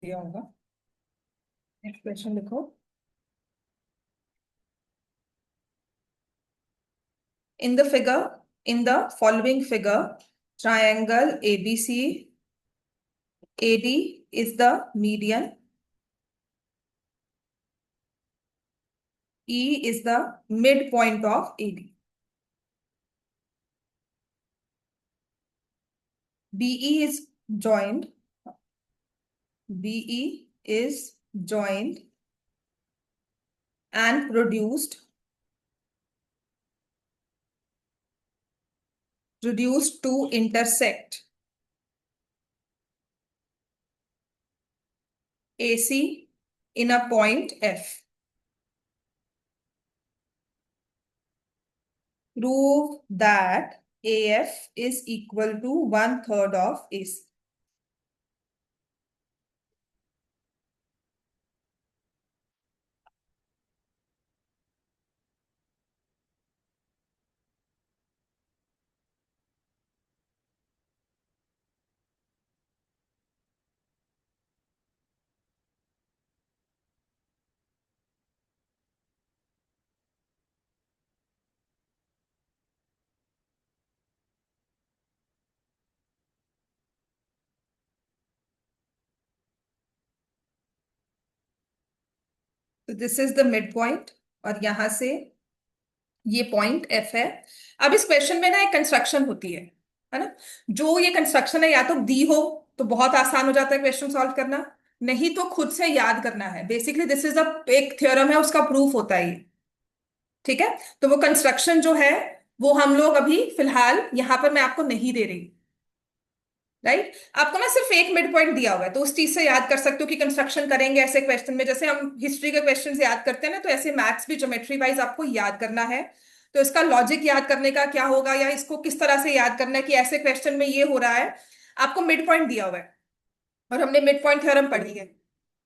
दिया होगा। Next question लिखो। In the following figure, triangle ABC AD is the median. E is the midpoint of AD. BE is joined. BE is joined and reduced to intersect AC in a point F. Prove that AF is equal to 1/3 of AC. तो this is the midpoint और यहां से ये point F है। अब इस question में ना एक कंस्ट्रक्शन होती है ना। जो ये कंस्ट्रक्शन है या तो दी हो तो बहुत आसान हो जाता है क्वेश्चन सॉल्व करना, नहीं तो खुद से याद करना है। बेसिकली दिस इज अ एक थ्योरम है, उसका प्रूफ होता है ये। ठीक है, तो वो कंस्ट्रक्शन जो है वो हम लोग अभी फिलहाल यहां पर मैं आपको नहीं दे रही। राइट, आपको ना सिर्फ एक मिड पॉइंट दिया हुआ है तो उस चीज से याद कर सकते हो कि कंस्ट्रक्शन करेंगे ऐसे क्वेश्चन में। जैसे हम हिस्ट्री के क्वेश्चन याद करते हैं ना, तो ऐसे मैथ्स भी ज्योमेट्री वाइज आपको याद करना है। तो इसका लॉजिक याद करने का क्या होगा या इसको किस तरह से याद करना है कि ऐसे क्वेश्चन में ये हो रहा है। आपको मिड पॉइंट दिया हुआ है और हमने मिड पॉइंट थ्योरम पढ़ी है।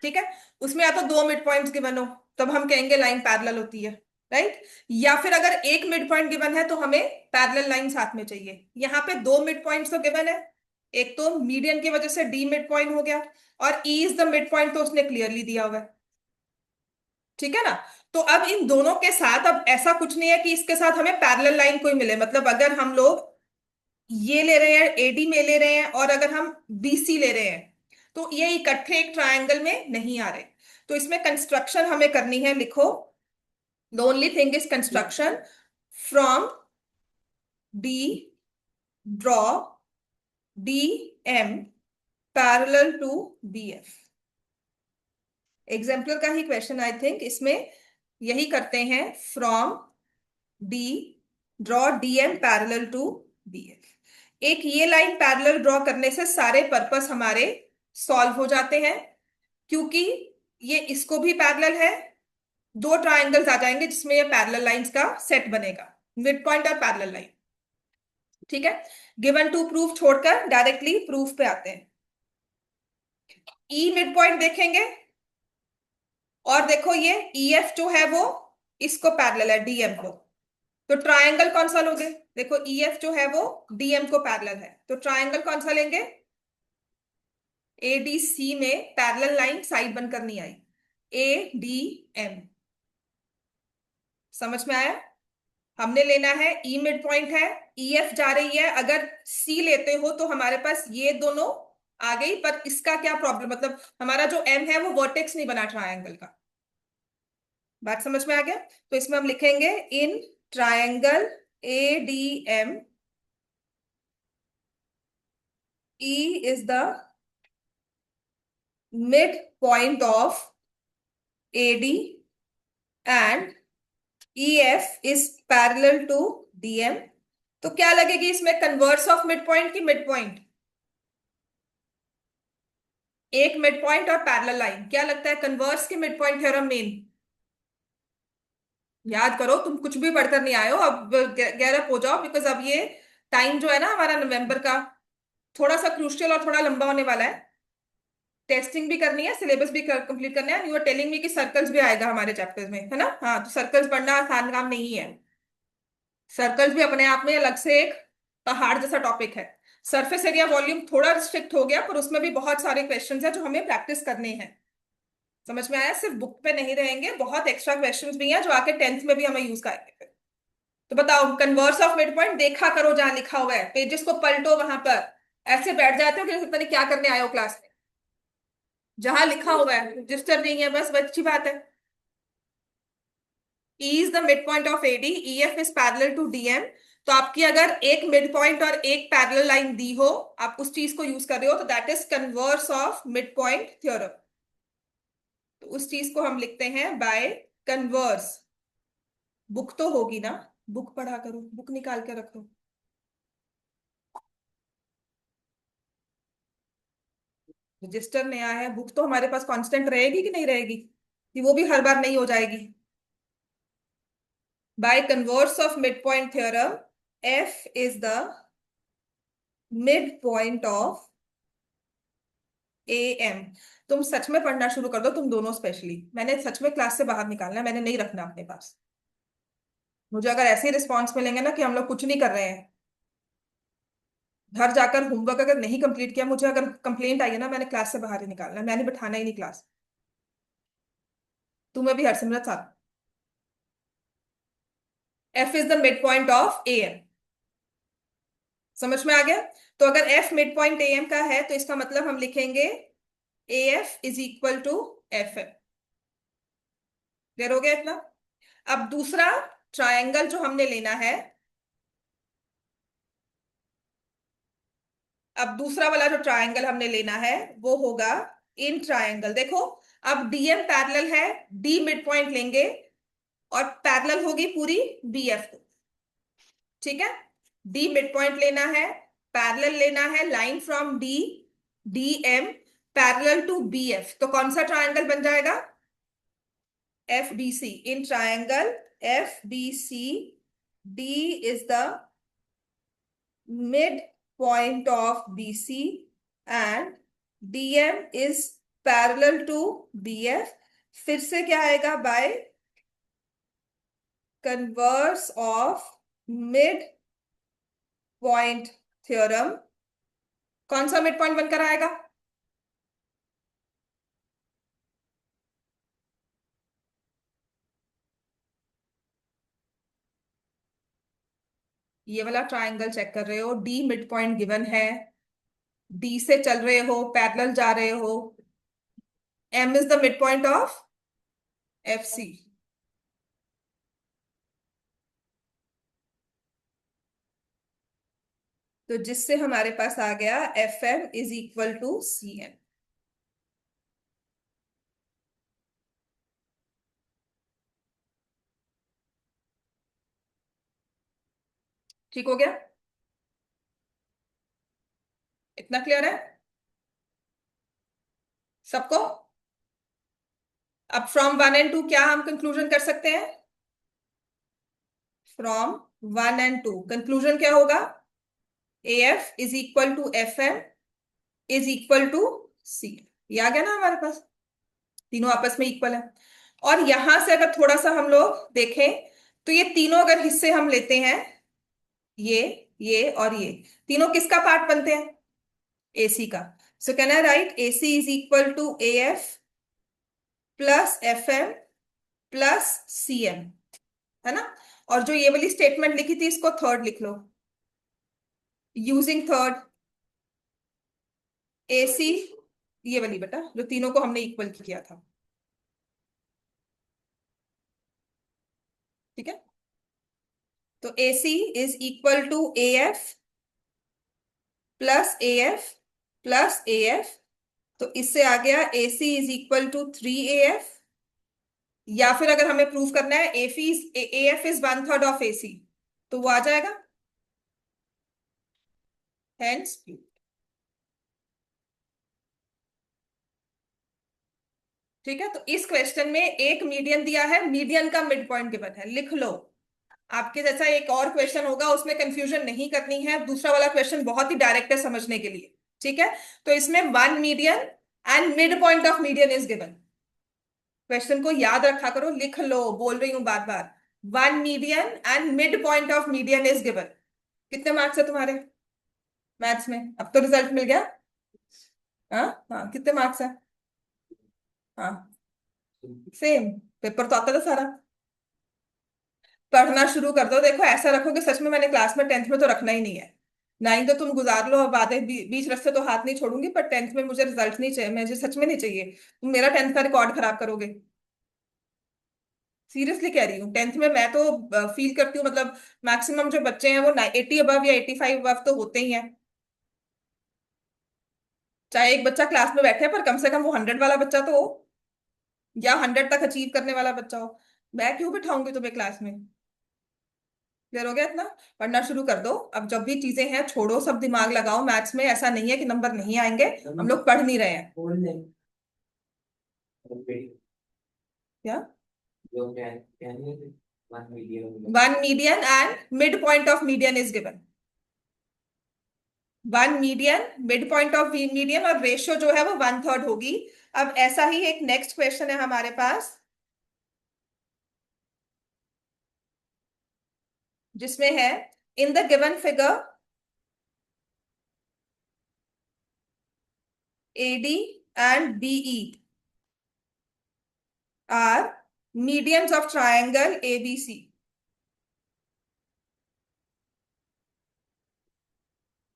ठीक है, उसमें या तो दो मिड पॉइंट्स गिवन हो तब हम कहेंगे लाइन पैरेलल होती है। राइट, या फिर अगर एक मिड पॉइंट गिवन है तो हमें पैरेलल लाइन साथ में चाहिए। यहाँ पे दो मिड पॉइंट्स तो गिवन है, एक तो मीडियन की वजह से डी मिड पॉइंट हो गया और ई इज द मिड पॉइंट तो उसने क्लियरली दिया हुआ है। ठीक है ना। तो अब इन दोनों के साथ अब ऐसा कुछ नहीं है कि इसके साथ हमें पैरेलल लाइन कोई मिले। मतलब अगर हम लोग ये ले रहे हैं, एडी में ले रहे हैं और अगर हम बीसी ले रहे हैं तो ये इकट्ठे एक ट्रायंगल में नहीं आ रहे। तो इसमें कंस्ट्रक्शन हमें करनी है, लिखो। The only thing is construction from D, draw D M parallel to B F. Example का ही क्वेश्चन आई थिंक इसमें यही करते हैं। From D draw D M parallel to B F. एक ये लाइन पैरेलल ड्रॉ करने से सारे पर्पस हमारे सॉल्व हो जाते हैं, क्योंकि ये इसको भी पैरेलल है। दो ट्राइंगल्स आ जाएंगे जिसमें ये पैरेलल लाइंस का सेट बनेगा, मिड पॉइंट और पैरेलल लाइन। ठीक है, गिवन टू प्रूफ छोड़कर डायरेक्टली प्रूफ पे आते हैं। ई मिड पॉइंट देखेंगे और देखो ये ई एफ जो है वो इसको पैरेलल है डीएम को। तो ट्रायंगल कौन सा लोगे? देखो ई एफ जो है वो डीएम को पैरेलल है, तो ट्रायंगल कौन सा लेंगे? एडीसी में पैरेलल लाइन साइड बनकर नहीं आई, ए डी एम। समझ में आया? हमने लेना है ई मिड पॉइंट है, ई एफ जा रही है। अगर सी लेते हो तो हमारे पास ये दोनों आ गई, पर इसका क्या प्रॉब्लम, मतलब हमारा जो एम है वो वर्टेक्स नहीं बना ट्रायंगल का। बात समझ में आ गया? तो इसमें हम लिखेंगे in triangle A D M, E is the mid point of AD and E F is parallel to DM. तो क्या लगेगी इसमें, कन्वर्स ऑफ मिड पॉइंट की मिड पॉइंट? एक मिड पॉइंट और पैरेलल लाइन, क्या लगता है कन्वर्स की मिड पॉइंट थ्योरम मेन? याद करो, तुम कुछ भी पढ़कर नहीं आए हो, अब गैरअप हो जाओ, बिकॉज अब ये टाइम जो है ना हमारा नवंबर का थोड़ा सा क्रूशियल और थोड़ा लंबा होने वाला है। टेस्टिंग भी करनी है, सिलेबस भी कंप्लीट करना है। यू आर टेलिंग मी कि सर्कल्स भी आएगा हमारे चैप्टर्स में, है ना। हाँ, तो सर्कल्स पढ़ना आसान काम नहीं है। सर्कल्स भी अपने आप में अलग से एक पहाड़ जैसा टॉपिक है। सरफेस एरिया वॉल्यूम थोड़ा रिस्ट्रिक्ट हो गया, पर उसमें भी बहुत सारे क्वेश्चंस हैं जो हमें प्रैक्टिस करने हैं। समझ में आया? सिर्फ बुक पे नहीं रहेंगे, बहुत एक्स्ट्रा क्वेश्चंस भी हैं जो आके 10th में भी हमें यूज करेंगे। तो बताओ, कन्वर्स ऑफ मिड पॉइंट देखा करो, जहां लिखा हुआ है पेजेस को पलटो, वहां पर ऐसे बैठ जाते हो कि पता नहीं क्या करने आए हो क्लास में। जहां लिखा हुआ है, रजिस्टर नहीं है, बस अच्छी बात है। E is the midpoint of AD, EF is parallel to DM। तो आपकी अगर एक मिड पॉइंट और एक पैरेलल लाइन दी हो, आप उस चीज को यूज कर रहे हो, तो that is converse of midpoint theorem. तो उस चीज को हम लिखते हैं बाय कन्वर्स। बुक तो होगी ना, बुक पढ़ा करो, बुक निकाल के रखो। रजिस्टर नया है, बुक तो हमारे पास कांस्टेंट रहेगी कि नहीं रहेगी, कि वो भी हर बार नहीं हो जाएगी। By converse of midpoint theorem, F is the mid point of A M. तुम सच में पढ़ना शुरू कर दो, तुम दोनों स्पेशली। मैंने सच में क्लास से बाहर निकालना है, मैंने नहीं रखना अपने पास। मुझे अगर ऐसे ही रिस्पॉन्स मिलेंगे ना कि हम लोग कुछ नहीं कर रहे हैं, घर जाकर होमवर्क अगर नहीं कंप्लीट किया, मुझे अगर कंप्लेंट आई है ना, मैंने क्लास से बाहर ही निकालना है, मैंने बिठाना ही नहीं क्लास। तुम्हें भी, हरसिमरत साथ। F is the mid point of A M. समझ में आ गया? तो अगर F midpoint A M का है, तो इसका मतलब हम लिखेंगे A F is equal to F M. Clear हो गया इतना? अब दूसरा ट्रायंगल जो हमने लेना है, अब दूसरा वाला जो ट्रायंगल हमने लेना है वो होगा इन ट्रायंगल। देखो, अब डीएम पैरेलल है, डी मिड पॉइंट लेंगे और पैरेलल होगी पूरी बीएफ को। ठीक है, डी मिड पॉइंट लेना है, पैरेलल लेना है line from D, D M parallel to B F. तो कौन सा ट्रायंगल बन जाएगा? F B C. In triangle F B C, D is the mid point of B C and DM is parallel to B F. फिर से क्या आएगा? By converse of midpoint theorem. कौन सा मिड पॉइंट बनकर आएगा? ये वाला ट्रायंगल चेक कर रहे हो, डी मिड पॉइंट गिवन है, डी से चल रहे हो, पैरेलल जा रहे हो, M is the mid point of F C. तो जिससे हमारे पास आ गया F M is equal to C M. ठीक हो गया? इतना क्लियर है सबको? अब फ्रॉम 1 और 2 क्या हम कंक्लूजन कर सकते हैं? फ्रॉम 1 और 2 कंक्लूजन क्या होगा? A F is equal to F M is equal to C. ये आ गया ना हमारे पास, तीनों आपस में इक्वल है। और यहां से अगर थोड़ा सा हम लोग देखें, तो ये तीनों अगर हिस्से हम लेते हैं, ये और ये तीनों किसका पार्ट बनते हैं? एसी का। So can I write AC is equal to A F plus F M plus C M, है ना? और जो ये वाली स्टेटमेंट लिखी थी, इसको थर्ड लिख लो, यूजिंग थर्ड एसी, ये वाली बेटा जो तीनों को हमने इक्वल किया था। ठीक है, तो AC is equal to A F plus A F plus A F. तो इससे आ गया AC is equal to 3AF। या फिर अगर हमें प्रूव करना है AF इज 1/3 ऑफ AC, तो वो आ जाएगा हेंस। ठीक है, तो इस क्वेश्चन में एक मीडियन दिया है, मीडियन का मिड पॉइंट गिवन है, लिख लो। आपके जैसा एक और क्वेश्चन होगा, उसमें कंफ्यूजन नहीं करनी है, दूसरा वाला क्वेश्चन बहुत ही डायरेक्ट है समझने के लिए। ठीक है, तो इसमें one median and mid point of median is given. Question को याद रखा करो, लिख लो, बोल रही हूं बार बार। One median and mid point of median is given. कितने मार्क्स है तुम्हारे? मैथ्स में? अब तो रिजल्ट मिल गया। हाँ हाँ, कितने मार्क्स है? हाँ, सेम। पेपर तो आता था सारा। पढ़ना शुरू कर दो। देखो ऐसा रखो कि सच में मैंने क्लास में 10th में तो रखना ही नहीं है। 9 तो तुम गुजार लो, अब आधे बीच रास्ते तो हाथ नहीं छोड़ूंगी, पर 10th में मुझे रिजल्ट नहीं चाहिए, मुझे सच में नहीं चाहिए। तुम मेरा 10th का रिकॉर्ड खराब करोगे। सीरियसली कह रही हूँ, 10th में मैं तो फील करती हूँ, मतलब मैक्सिमम जो बच्चे हैं वो 80 अबव या 85 अबव तो होते ही हैं। चाहे एक बच्चा क्लास में बैठे पर कम से कम वो 100 वाला बच्चा तो हो, या 100 तक अचीव करने वाला बच्चा हो। मैं क्यों बिठाऊंगी तुम्हें क्लास में? क्लियर हो गया इतना? पढ़ना शुरू कर दो। अब जब भी चीजें हैं छोड़ो, सब दिमाग लगाओ मैथ्स में। ऐसा नहीं है कि नंबर नहीं आएंगे, हम लोग पढ़ नहीं रहे हैं। क्या? One median and mid point of median is given. One median, mid point of median, और रेशियो जो है वो 1/3 होगी। अब ऐसा ही एक नेक्स्ट क्वेश्चन है हमारे पास, जिसमें है in the given figure AD and BE are medians of triangle ABC।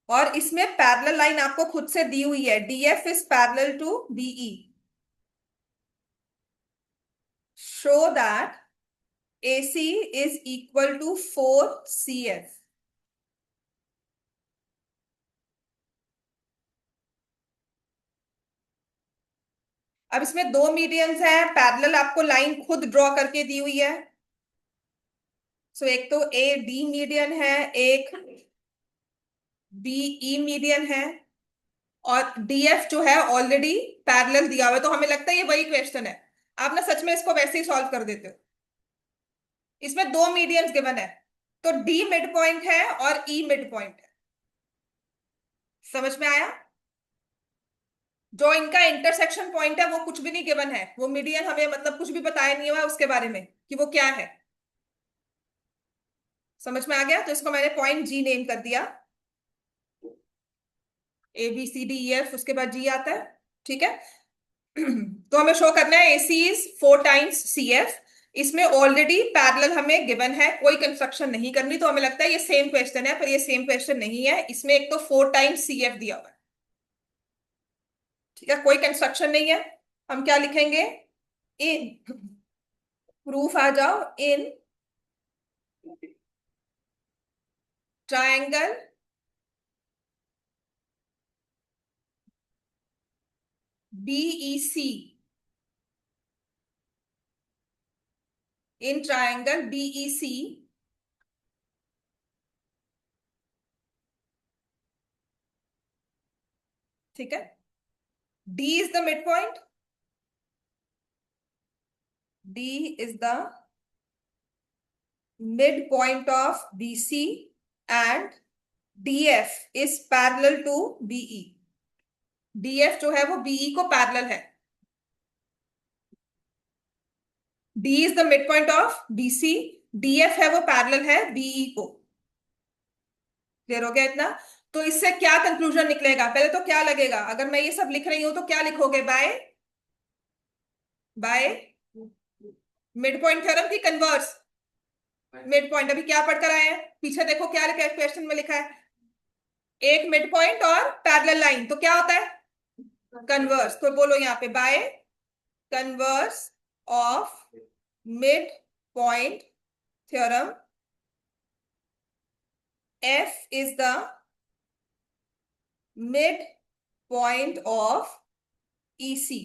और इसमें पैरेलल लाइन आपको खुद से दी हुई है, DF is parallel to BE। Show that AC is equal to 4CF। अब इसमें दो मीडियंस हैं, पैरेलल आपको लाइन खुद ड्रॉ करके दी हुई है। सो एक तो AD मीडियन है, एक BE मीडियन है, और DF जो है ऑलरेडी पैरेलल दिया हुआ है, तो हमें लगता है ये वही क्वेश्चन है। आप ना सच में इसको वैसे ही सॉल्व कर देते हो। इसमें दो मीडियंस गिवन है, तो D मिड पॉइंट है और E मिड पॉइंट है। समझ में आया? जो इनका इंटरसेक्शन पॉइंट है वो कुछ भी नहीं गिवन है, वो मीडियन हमें मतलब कुछ भी बताया नहीं हुआ है उसके बारे में कि वो क्या है। समझ में आ गया? तो इसको मैंने पॉइंट G नेम कर दिया। ABCDEF, उसके बाद G आता है। ठीक है। तो हमें शो करना है AC इज 4 टाइम्स CF। इसमें ऑलरेडी पैरेलल हमें गिवन है, कोई कंस्ट्रक्शन नहीं करनी, तो हमें लगता है ये सेम क्वेश्चन है, पर ये सेम क्वेश्चन नहीं है। इसमें एक तो 4 टाइम्स CF दिया हुआ है। ठीक है, कोई कंस्ट्रक्शन नहीं है। हम क्या लिखेंगे? इन प्रूफ आ जाओ। In triangle BEC, in triangle BEC, ठीक है, D is the midpoint, D is the midpoint of BC, and DF is parallel to BE। DF जो है वो BE को पैरेलल है। D is the midpoint of BC, DF है वो parallel है BE को। क्लियर हो गया इतना? तो इससे क्या कंक्लूजन निकलेगा? पहले तो क्या लगेगा, अगर मैं ये सब लिख रही हूं तो क्या लिखोगे? By by midpoint theorem की कन्वर्स। मिड पॉइंट अभी क्या पढ़कर आए हैं? पीछे देखो क्या लिखा है, क्वेश्चन में लिखा है एक मिड पॉइंट और पैरेलल लाइन, तो क्या होता है? कन्वर्स। तो बोलो यहाँ पे bye converse of midpoint theorem, F is the mid point of EC।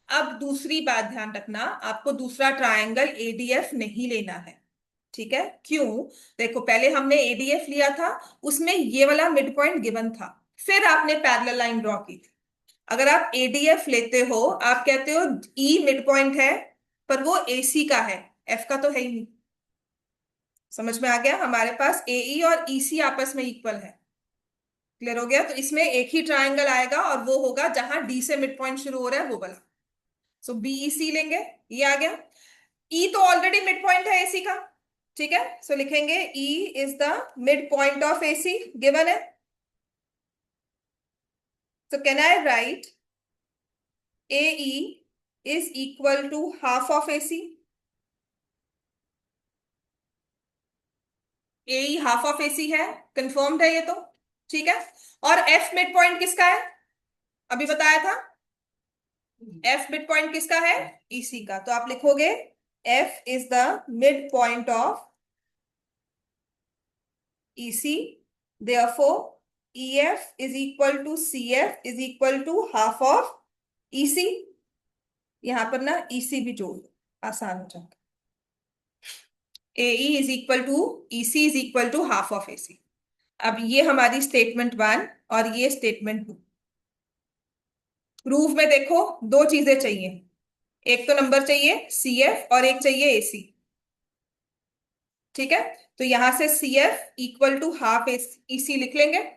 अब दूसरी बात ध्यान रखना, आपको दूसरा ट्रायंगल ADF नहीं लेना है। ठीक है? क्यों? देखो पहले हमने ADF लिया था, उसमें ये वाला मिड पॉइंट गिवन था, फिर आपने पैरेलल लाइन ड्रॉ की थी। अगर आप ADF लेते हो, आप कहते हो E मिड पॉइंट है, पर वो AC का है, F का तो है ही नहीं। समझ में आ गया? हमारे पास AE और EC आपस में इक्वल है। क्लियर हो गया? तो इसमें एक ही ट्रायंगल आएगा, और वो होगा जहां D से मिड पॉइंट शुरू हो रहा है वो वाला। सो BEC लेंगे। ये आ गया। E तो ऑलरेडी मिड पॉइंट है AC का। ठीक है, सो लिखेंगे E is the mid point of AC, given है। So can I write AE is equal to half of AC? AE half of AC है, कंफर्म्ड है ये तो, ठीक है। और F मिड पॉइंट किसका है, अभी बताया था। F मिड पॉइंट किसका है, EC का। तो आप लिखोगे F is the mid point of EC, therefore EF is equal to CF is equal to half of EC। यहां पर ना EC भी जोड़ दो, आसान हो जाएगा। AE is equal to EC is equal to half of AC। अब ये हमारी स्टेटमेंट 1 और ये स्टेटमेंट 2। प्रूफ में देखो दो चीजें चाहिए, एक तो नंबर चाहिए CF और एक चाहिए AC, ठीक है। तो यहां से CF equal to half EC लिख लेंगे।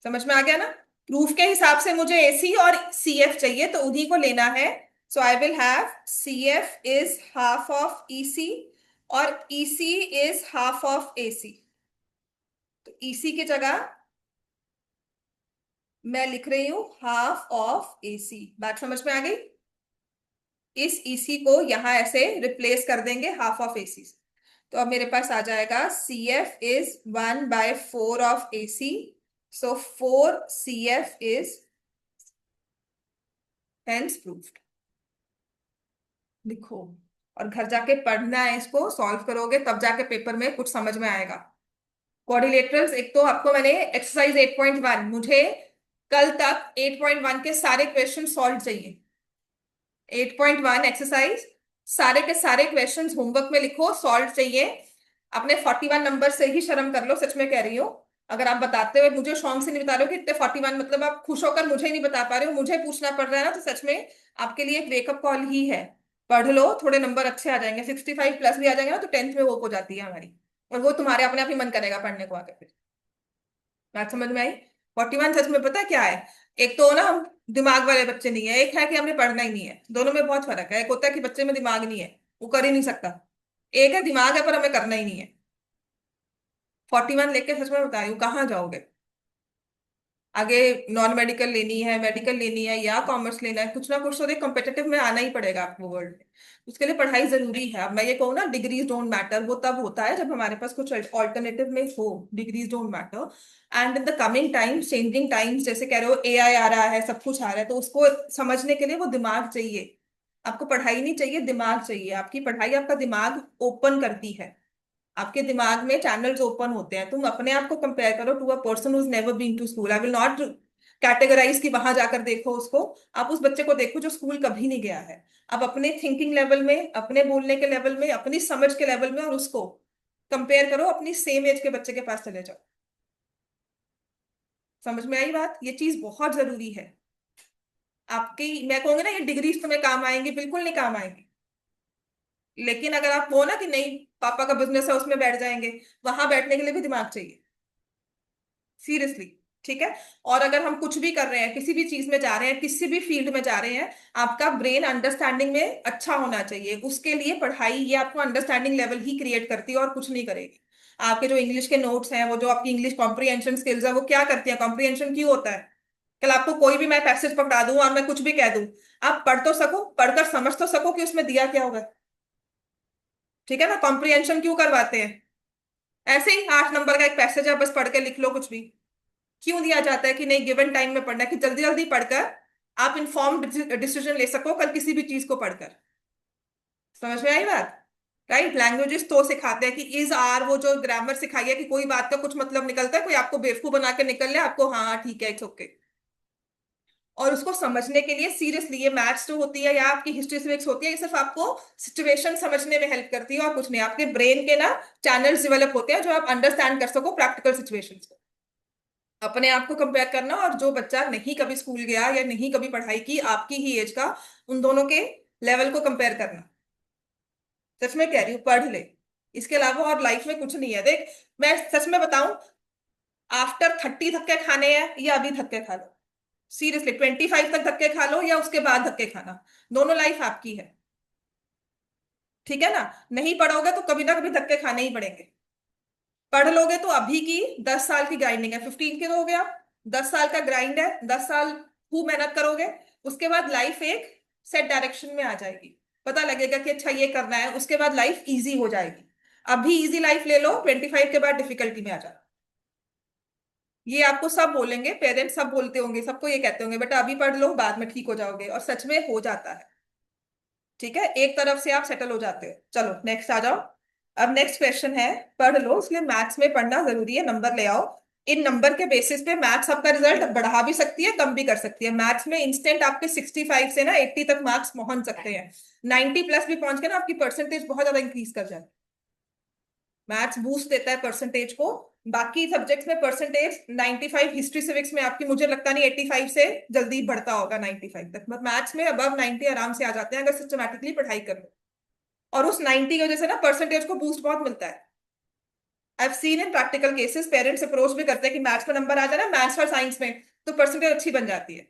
समझ में आ गया ना। प्रूफ के हिसाब से मुझे AC और CF चाहिए तो उन्हीं को लेना है। So I will have CF is half of EC और EC is half of AC। तो EC की जगह मैं लिख रही हूं हाफ ऑफ AC। बात समझ में आ गई। इस EC को यहां ऐसे रिप्लेस कर देंगे हाफ ऑफ AC से। तो अब मेरे पास आ जाएगा CF is 1/4 of AC। So 4 CF is hence proofed. लिखो और घर जाके पढ़ना है, इसको सॉल्व करोगे तब जाके पेपर में कुछ समझ में आएगा। क्वाड्रिलेटरल्स, एक तो आपको मैंने एक्सरसाइज 8.1, मुझे कल तक 8.1 के सारे क्वेश्चन सॉल्व चाहिए। 8.1 एक्सरसाइज सारे के सारे क्वेश्चंस होमवर्क में लिखो, सॉल्व चाहिए। अपने 41 नंबर से ही शर्म कर लो, सच में कह रही हूँ। अगर आप बताते हुए मुझे शौक से नहीं बता रहे हो कि इतने 41, मतलब आप खुश होकर मुझे ही नहीं बता पा रहे हो, मुझे पूछना पड़ रहा है ना, तो सच में आपके लिए एक वेकअप कॉल ही है। पढ़ लो, थोड़े नंबर अच्छे आ जाएंगे, 65 प्लस भी आ जाएंगे ना, तो 10th में वो हो जाती है हमारी। और वो तुम्हारे अपने आप ही मन करेगा पढ़ने को आगे फिर। बात समझ में आई। 41 सच में पता है क्या है, एक तो ना हम दिमाग वाले बच्चे नहीं है, एक है कि हमने पढ़ना ही नहीं है। दोनों में बहुत फर्क है। एक होता है कि बच्चे में दिमाग नहीं है, वो कर ही नहीं सकता। एक है दिमाग है पर हमें करना ही नहीं है। 41 लेके सच में बता रही हूँ कहाँ जाओगे आगे। नॉन मेडिकल लेनी है, मेडिकल लेनी है या कॉमर्स लेना है, कुछ ना कुछ तो कम्पिटेटिव में आना ही पड़ेगा आपको वर्ल्ड में। उसके लिए पढ़ाई जरूरी है। अब मैं ये कहूँ ना डिग्रीज डोंट मैटर, वो तब होता है जब हमारे पास कुछ ऑल्टरनेटिव में हो। Degrees don't matter. And in the coming times, changing times, जैसे कह रहे हो AI आ रहा है, सब कुछ आ रहा है, तो उसको समझने के लिए वो दिमाग चाहिए। आपको पढ़ाई नहीं चाहिए, दिमाग चाहिए। आपकी पढ़ाई आपका दिमाग ओपन करती है। आपके दिमाग में चैनल्स ओपन होते हैं। तुम अपने आप को कंपेयर करो to a person who is never been to school. I will not categorise कि वहां जाकर देखो उसको। आप उस बच्चे को देखो जो स्कूल कभी नहीं गया है। आप अपने थिंकिंग लेवल में, अपने बोलने के लेवल में, अपनी समझ के लेवल में, और उसको कंपेयर करो अपनी सेम एज के बच्चे के पास चले जाओ। समझ में आई बात। ये चीज बहुत जरूरी है। आपकी, मैं कहूंगी ना, ये डिग्रीज तुम्हें काम आएंगी, बिल्कुल नहीं काम आएंगी। लेकिन अगर आप वो ना कि नहीं पापा का बिजनेस है उसमें बैठ जाएंगे, वहां बैठने के लिए भी दिमाग चाहिए, सीरियसली। ठीक है। और अगर हम कुछ भी कर रहे हैं, किसी भी चीज में जा रहे हैं, किसी भी फील्ड में जा रहे हैं, आपका ब्रेन अंडरस्टैंडिंग में अच्छा होना चाहिए। उसके लिए पढ़ाई ये आपको अंडरस्टैंडिंग लेवल ही क्रिएट करती है और कुछ नहीं करेगी। आपके जो इंग्लिश के नोट्स हैं, वो जो आपकी इंग्लिश कॉम्प्रीहेंशन स्किल्स है, वो क्या करती है। कॉम्प्रीहेंशन क्यों होता है। कल आपको कोई भी मैं पैसेज पकड़ा दूं और मैं कुछ भी कह दूं, आप पढ़ तो सको, पढ़कर समझ तो सको कि उसमें दिया क्या होगा। ठीक है ना। कॉम्प्रीहेंशन क्यों करवाते हैं। ऐसे ही 8 नंबर का एक पैसेज है, बस पढ़ के लिख लो कुछ भी। क्यों दिया जाता है कि नहीं गिवन टाइम में पढ़ना है, कि जल्दी जल्दी पढ़कर आप इंफॉर्म्ड डिसीजन ले सको कल किसी भी चीज को पढ़कर। समझ में आई बात। राइट। लैंग्वेजेस तो सिखाते हैं कि इज आर, वो जो ग्रामर सिखाई है कि कोई बात का कुछ मतलब निकलता है, कोई आपको बेवकूफ बना के निकल ले, आपको हाँ हाँ, ठीक है, इट्स ओके। और उसको समझने के लिए सीरियसली ये मैथ्स जो होती है या आपकी हिस्ट्री सिविक्स होती है, ये सिर्फ आपको सिचुएशन समझने में हेल्प करती है और कुछ नहीं। आपके ब्रेन के ना चैनल्स डेवलप होते हैं जो आप अंडरस्टैंड कर सको प्रैक्टिकल सिचुएशंस को। अपने आप को कंपेयर करना और जो बच्चा नहीं कभी स्कूल गया या नहीं कभी पढ़ाई की आपकी ही एज का, उन दोनों के लेवल को कंपेयर करना। सच में कह रही हूँ, पढ़ ले। इसके अलावा और लाइफ में कुछ नहीं है। देख, मैं सच में बताऊं, आफ्टर 30 धक्के खाने हैं या अभी धक्के खा लो। सीरियसली 25 तक धक्के खा लो या उसके बाद धक्के खाना, दोनों लाइफ आपकी है। ठीक है ना। नहीं पढ़ोगे तो कभी ना कभी धक्के खाने ही पड़ेंगे। पढ़ लोगे तो अभी की 10 साल की ग्राइंडिंग है, 15 के तो हो गया, 10 साल का ग्राइंड है, 10 साल खूब मेहनत करोगे, उसके बाद लाइफ एक सेट डायरेक्शन में आ जाएगी, पता लगेगा कि अच्छा ये करना है, उसके बाद लाइफ इजी हो जाएगी। अभी इजी लाइफ ले लो, 25 के बाद डिफिकल्टी में आ जाओ। ये आपको सब बोलेंगे, पेरेंट्स सब बोलते होंगे, सबको ये कहते होंगे बेटा अभी पढ़ लो बाद में ठीक हो जाओगे, और सच में हो जाता है। ठीक है, एक तरफ से आप सेटल हो जाते हो। चलो नेक्स्ट आ जाओ। अब नेक्स्ट क्वेश्चन है, पढ़ लो, इसलिए मैथ्स में पढ़ना जरूरी है, नंबर ले आओ। इन नंबर के बेसिस पे मैथ्स आपका रिजल्ट बढ़ा भी सकती है, कम भी कर सकती है। मैथ्स में इंस्टेंट आपके 65 से ना 80 तक मार्क्स पहुंच सकते हैं। 90 प्लस भी पहुंच के ना आपकी परसेंटेज बहुत ज्यादा इंक्रीज कर जाए। मैथ्स बूस्ट देता है परसेंटेज को। बाकी सब्जेक्ट्स में परसेंटेज 95, हिस्ट्री सिविक्स में आपकी मुझे लगता नहीं 85 से जल्दी बढ़ता होगा 95 तक, बट मैथ्स में अबव 90 आराम से आ जाते हैं अगर सिस्टमैटिकली पढ़ाई कर लो। और उस 90 की वजह से ना परसेंटेज को बूस्ट बहुत मिलता है। I have seen in practical cases, parents approach भी करते हैं कि मैथ्स में नंबर आ जाए ना, मैथ्स और साइंस में, तो परसेंटेज अच्छी बन जाती है।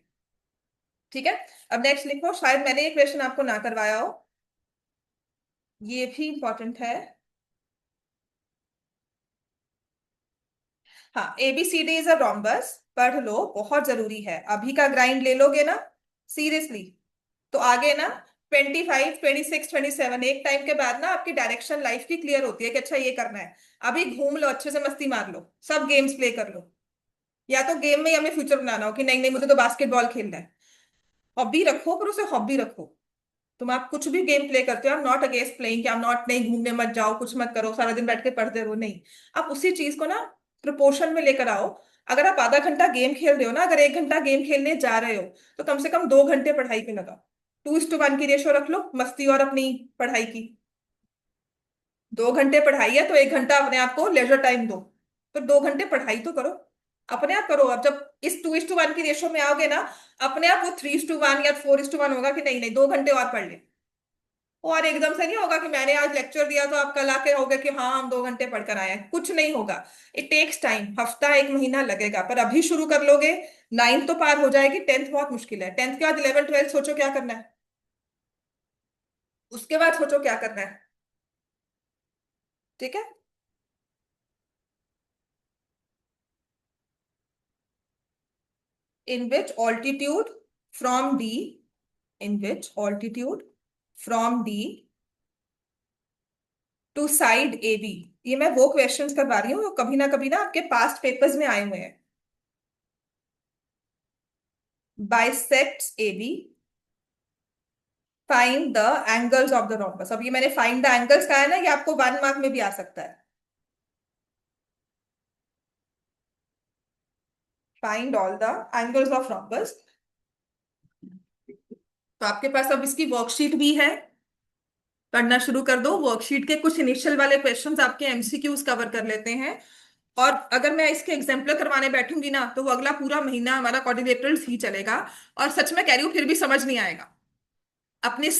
ठीक है, अब नेक्स्ट लिखो, शायद मैंने ये क्वेश्चन आपको ना करवाया हो, ये भी इंपॉर्टेंट है। हाँ, एबीसीडी इज अ रोम्बस, पढ़ लो, बहुत जरूरी है। अभी का ग्राइंड ले लोगे ना सीरियसली, तो आगे ना 25, 26, 27 एक टाइम के बाद ना आपकी डायरेक्शन लाइफ की क्लियर होती है कि अच्छा ये करना है। अभी घूम लो, अच्छे से मस्ती मार लो, सब गेम्स प्ले कर लो, या तो गेम में ही हमें फ्यूचर बनाना हो कि नहीं नहीं मुझे तो बास्केटबॉल खेलना है। हॉबी रखो, पर उसे हॉबी रखो। तुम आप कुछ भी गेम प्ले करते हो, आप नॉट अगेंस्ट प्लेइंग, कि आप नॉट, नहीं घूमने मत जाओ, कुछ मत करो, सारा दिन बैठ के पढ़ते रहो, नहीं। आप उसी चीज को ना प्रपोर्शन में लेकर आओ। अगर आप आधा घंटा गेम खेल रहे हो ना, अगर 1 घंटा गेम खेलने जा रहे हो, तो कम से कम 2 घंटे पढ़ाई पे लगाओ। 2:1 की रेशो रख लो, मस्ती और अपनी पढ़ाई की। 2 घंटे पढ़ाई है तो 1 घंटा अपने आप को लेजर टाइम दो, तो 2 घंटे पढ़ाई तो करो, अपने आप करो। अब जब इस 2:1 की रेशो में आओगे ना, अपने आप वो 3:1 या 4:1 होगा कि नहीं नहीं 2 घंटे और पढ़ ले। और एकदम से नहीं होगा कि मैंने आज लेक्चर दिया तो आप कल आके होगे कि हाँ हम 2 घंटे पढ़कर आए हैं, कुछ नहीं होगा। इट टेक्स टाइम, हफ्ता 1 महीना लगेगा, पर अभी शुरू कर लोगे। 9th तो पार हो जाएगी, 10th बहुत मुश्किल है। 10th के बाद 11, 12 सोचो क्या करना है, उसके बाद सोचो क्या करना है। ठीक है, in which altitude from D, in which altitude from D to side AB, ये मैं वो क्वेश्चंस करवा रही हूँ जो कभी ना आपके पास्ट पेपर्स में आए हुए हैं। Bisects AB, find the angles of the rhombus. अब ये मैंने फाइंड द एंगल्स कहा है ना, ये आपको 1 मार्क में भी आ सकता है। Find all the angles of rhombus. तो आपके पास अब इसकी वर्कशीट भी है, पढ़ना शुरू कर दो। वर्कशीट के कुछ इनिशियल वाले क्वेश्चंस आपके एमसीक्यूज कवर कर लेते हैं। और अगर मैं इसके एग्जाम्पल करवाने बैठूंगी ना, तो वो अगला पूरा महीना हमारा कोऑर्डिनेटर्स ही चलेगा। और सच में कह रही हूँ फिर भी समझ नहीं आएगा। अपनी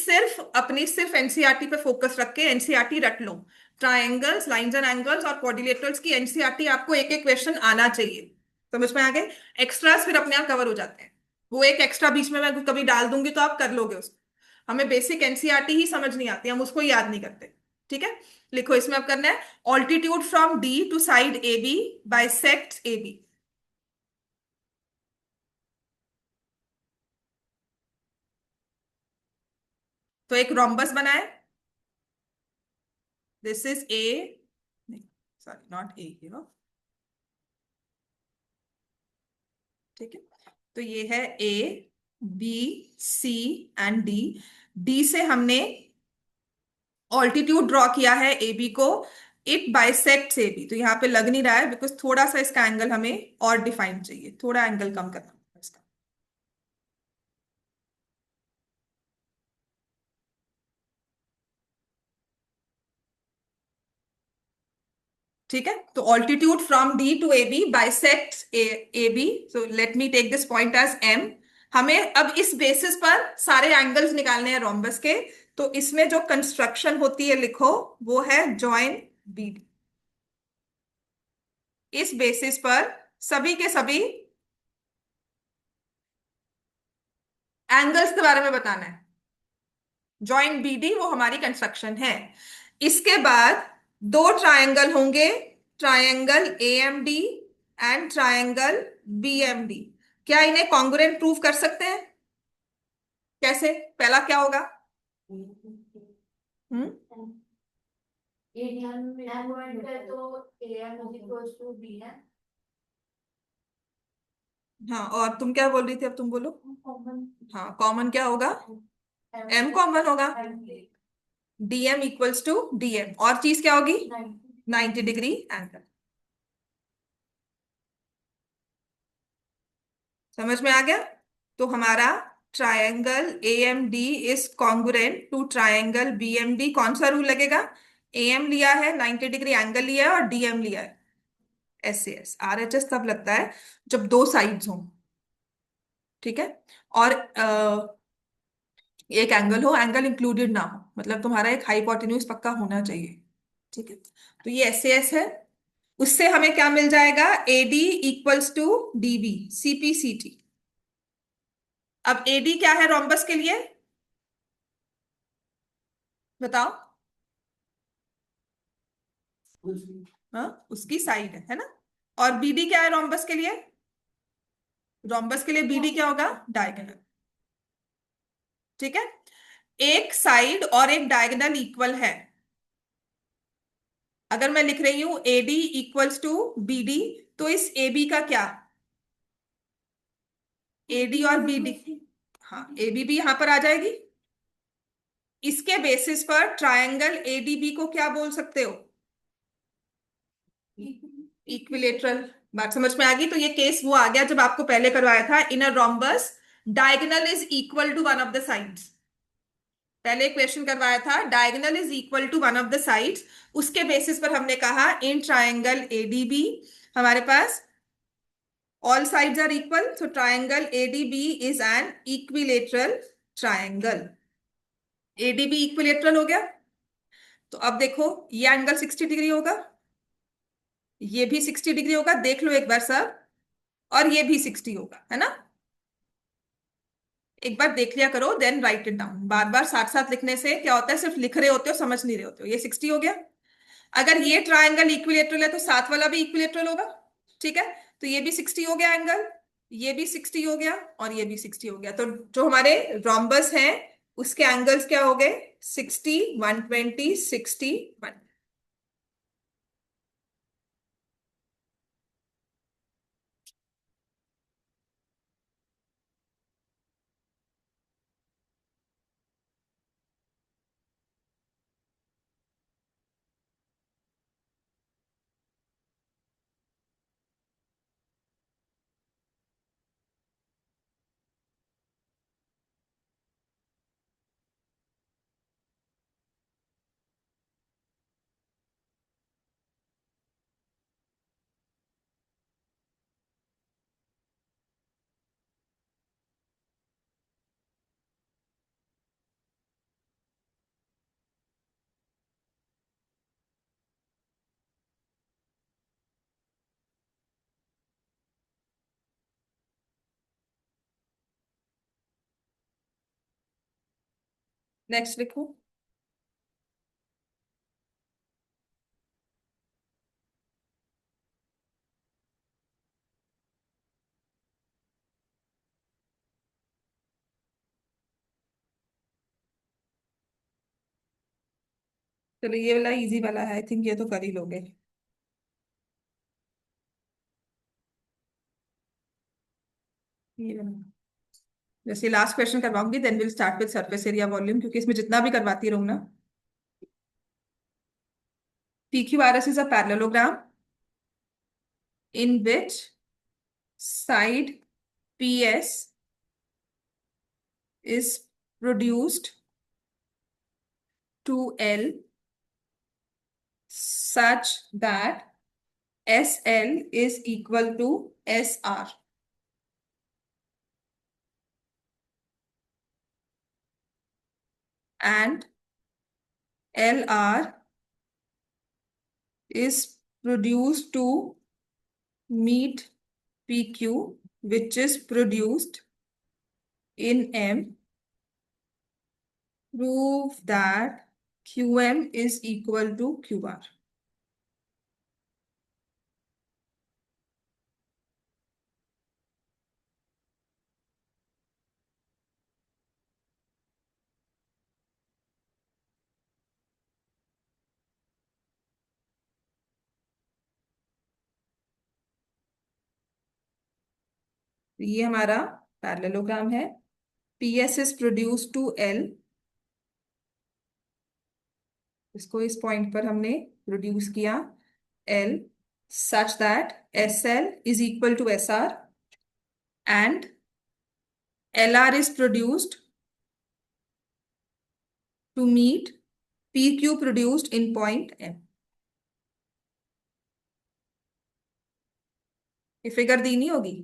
सिर्फ एनसीईआरटी पे फोकस रख के एनसीईआरटी रट लो। ट्रायंगल्स, लाइंस एंड एंगल्स और कोऑर्डिनेटर्स की एनसीईआरटी आपको एक एक क्वेश्चन आना चाहिए। समझ में आ गए? एक्स्ट्रास फिर अपने आप कवर हो जाते हैं। वो एक एक्स्ट्रा बीच में मैं कभी डाल दूंगी तो आप कर लोगे उसको। हमें बेसिक एनसीईआरटी ही समझ नहीं आती, हम उसको याद नहीं करते। ठीक है, लिखो, इसमें अब करना है altitude from D to side A B bisect A B. तो एक रोम्बस बनाए, this is A, sorry not A, ठीक है। तो ये है A, B, C and D. D से हमने ऑल्टीट्यूड ड्रॉ किया है ए बी को। इट बाइसेक्ट्स ए बी, तो यहाँ पे लग नहीं रहा है बिकॉज थोड़ा सा इसका एंगल हमें और डिफाइन चाहिए, थोड़ा एंगल कम करना होगा इसका। ठीक है, तो altitude from D to A B bisects A B, so let me take this point as M. हमें अब इस बेसिस पर सारे एंगल्स निकालने हैं रोम्बस के। तो इसमें जो कंस्ट्रक्शन होती है लिखो, वो है जॉइन बी। इस बेसिस पर सभी के सभी एंगल्स के बारे में बताना है। जॉइंट बीडी वो हमारी कंस्ट्रक्शन है। इसके बाद दो ट्रायंगल होंगे, triangle A M D and triangle BMD, क्या इन्हें कॉन्ग्रुएंट प्रूव कर सकते हैं? कैसे? पहला क्या होगा? हम्म। हाँ, और तुम क्या बोल रही थी? अब तुम बोलो। हाँ, कॉमन क्या होगा? M कॉमन होगा। DM = DM, और चीज क्या होगी? 90 डिग्री एंगल। समझ में आ गया? तो हमारा triangle AMD is congruent to triangle BMD। कौन सा रूल लगेगा? AM लिया है, 90 डिग्री एंगल लिया है, और DM लिया है। SAS RHS तब लगता है जब दो साइड्स हों। ठीक है। और एक एंगल हो, एंगल इंक्लूडेड ना हो, मतलब तुम्हारा एक हाइपोटेन्यूज पक्का होना चाहिए। ठीक है। तो ये SAS है। उससे हमें क्या मिल जाएगा? AD = DB CPCT। अब AD क्या है रोम्बस के लिए? बताओ। हाँ, उसकी साइड है ना? और BD क्या है रोम्बस के लिए? रोम्बस के लिए BD क्या होगा? डायगोनल। ठीक है। एक साइड और एक डायगोनल इक्वल है। अगर मैं लिख रही हूं AD = BD, तो इस AB का क्या? AD और BD, हाँ, AB भी यहां पर आ जाएगी। इसके बेसिस पर ट्रायंगल ADB को क्या बोल सकते हो? इक्विलेटरल। बात समझ में आ गई? तो ये केस वो आ गया जब आपको पहले करवाया था, in a rhombus diagonal is equal to one of the sides. पहले क्वेश्चन करवाया था, diagonal is equal to one of the sides. उसके बेसिस पर हमने कहा इन ट्रायंगल ADB हमारे पास all sides are equal, so triangle ADB is an equilateral triangle. ADB equilateral हो गया। तो अब देखो, ये एंगल 60 डिग्री होगा, ये भी 60 डिग्री होगा, देख लो एक बार सब, और ये भी 60 होगा, है ना? एक बार देख लिया करो, देन राइट इट डाउन। बार बार साथ साथ लिखने से क्या होता है, सिर्फ लिख रहे होते हो, समझ नहीं रहे होते हो। ये 60 हो गया। अगर ये ट्रायंगल इक्विलेटरल है तो साथ वाला भी इक्विलेटरल होगा। ठीक है। तो ये भी 60 हो गया एंगल, ये भी 60 हो गया, और ये भी 60 हो गया। तो जो हमारे रोम्बस हैं उसके एंगल्स क्या हो गए? 60, 120, 61। नेक्स्ट लिखो। चलो, ये वाला इजी वाला है, आई थिंक ये तो कर ही लोगे। ये वाला जैसे लास्ट क्वेश्चन करवाऊंगी, then will start with surface area volume, क्योंकि इसमें जितना भी करवाती रहूं ना। PQRS is a parallelogram in which side PS is produced to L such that SL is equal to SR, and LR is produced to meet PQ, which is produced in M. Prove that QM is equal to QR. ये हमारा parallelogram है। PS is produce to L, इसको इस point पर हमने produce किया, L, such that SL is equal to SR and LR is produced to meet PQ produced in point M। ये figure दी नहीं होगी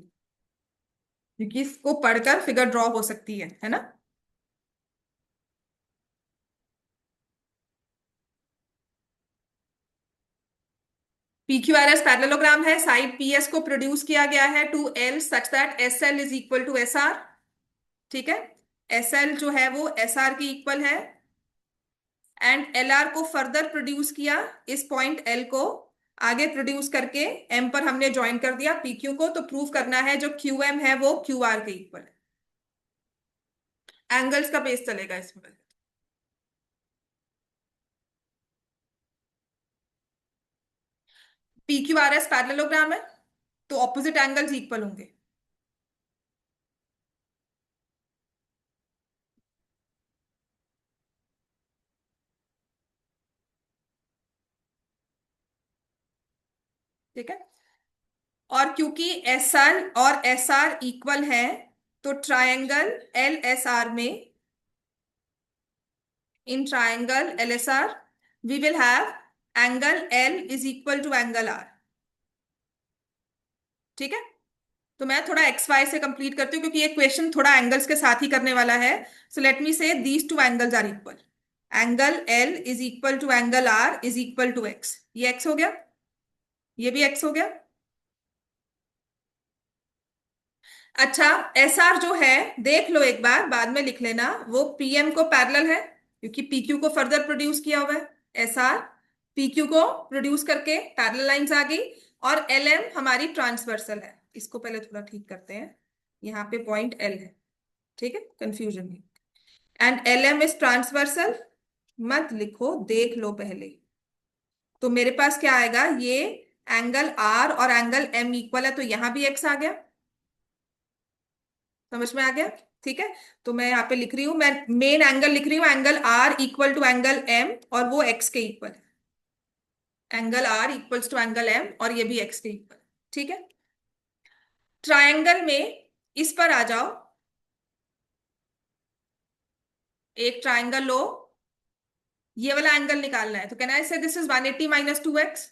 क्योंकि इसको पढ़कर फिगर ड्रॉ हो सकती है ना। PQRS पैरेललोग्राम है, साइड PS को प्रोड्यूस किया गया है to L such that SL is equal to SR। ठीक है, SL जो है वो SR की इक्वल है, एंड LR को फर्दर प्रोड्यूस किया इस पॉइंट L को आगे प्रोड्यूस करके M पर हमने ज्वाइन कर दिया PQ को। तो प्रूव करना है जो QM है वो QR के इक्वल है। एंगल्स का बेस चलेगा इसमें। PQRS पैरेललोग्राम है तो ऑपोजिट एंगल्स इक्वल होंगे। ठीक है, और क्योंकि SR और SR इक्वल है तो ट्रायंगल LSR में, in triangle LSR we will have angle L is equal to angle R। ठीक है, तो मैं थोड़ा एक्स वाई से कंप्लीट करती हूँ क्योंकि ये क्वेश्चन थोड़ा एंगल्स के साथ ही करने वाला है। सो let me say these two angles are equal, angle L is equal to angle R is equal to x. ये एक्स हो गया, ये भी एक्स हो गया। अच्छा, SR जो है देख लो एक बार, बाद में लिख लेना, वो PM को पैरेलल है क्योंकि PQ को फर्दर प्रोड्यूस किया हुआ है। SR PQ को प्रोड्यूस करके पैरेलल लाइंस आ गई, और LM हमारी ट्रांसवर्सल है। इसको पहले थोड़ा ठीक करते हैं, यहाँ पे पॉइंट L है। ठीक है, कंफ्यूजन नहीं। एंड LM इज ट्रांसवर्सल, मत लिखो, देख लो पहले। तो मेरे पास क्या आएगा, ये एंगल R और एंगल M इक्वल है तो यहां भी x आ गया। समझ में आ गया? ठीक है, तो मैं यहाँ पे लिख रही हूँ, मैं मेन एंगल लिख रही हूँ, angle R equal to angle M, और वो x के इक्वल है। Angle R equals to angle M और ये भी x के इक्वल। ठीक है, ट्रायंगल में इस पर आ जाओ, एक ट्रायंगल लो, ये वाला एंगल निकालना है। तो कैन आई से this is 180 minus 2x,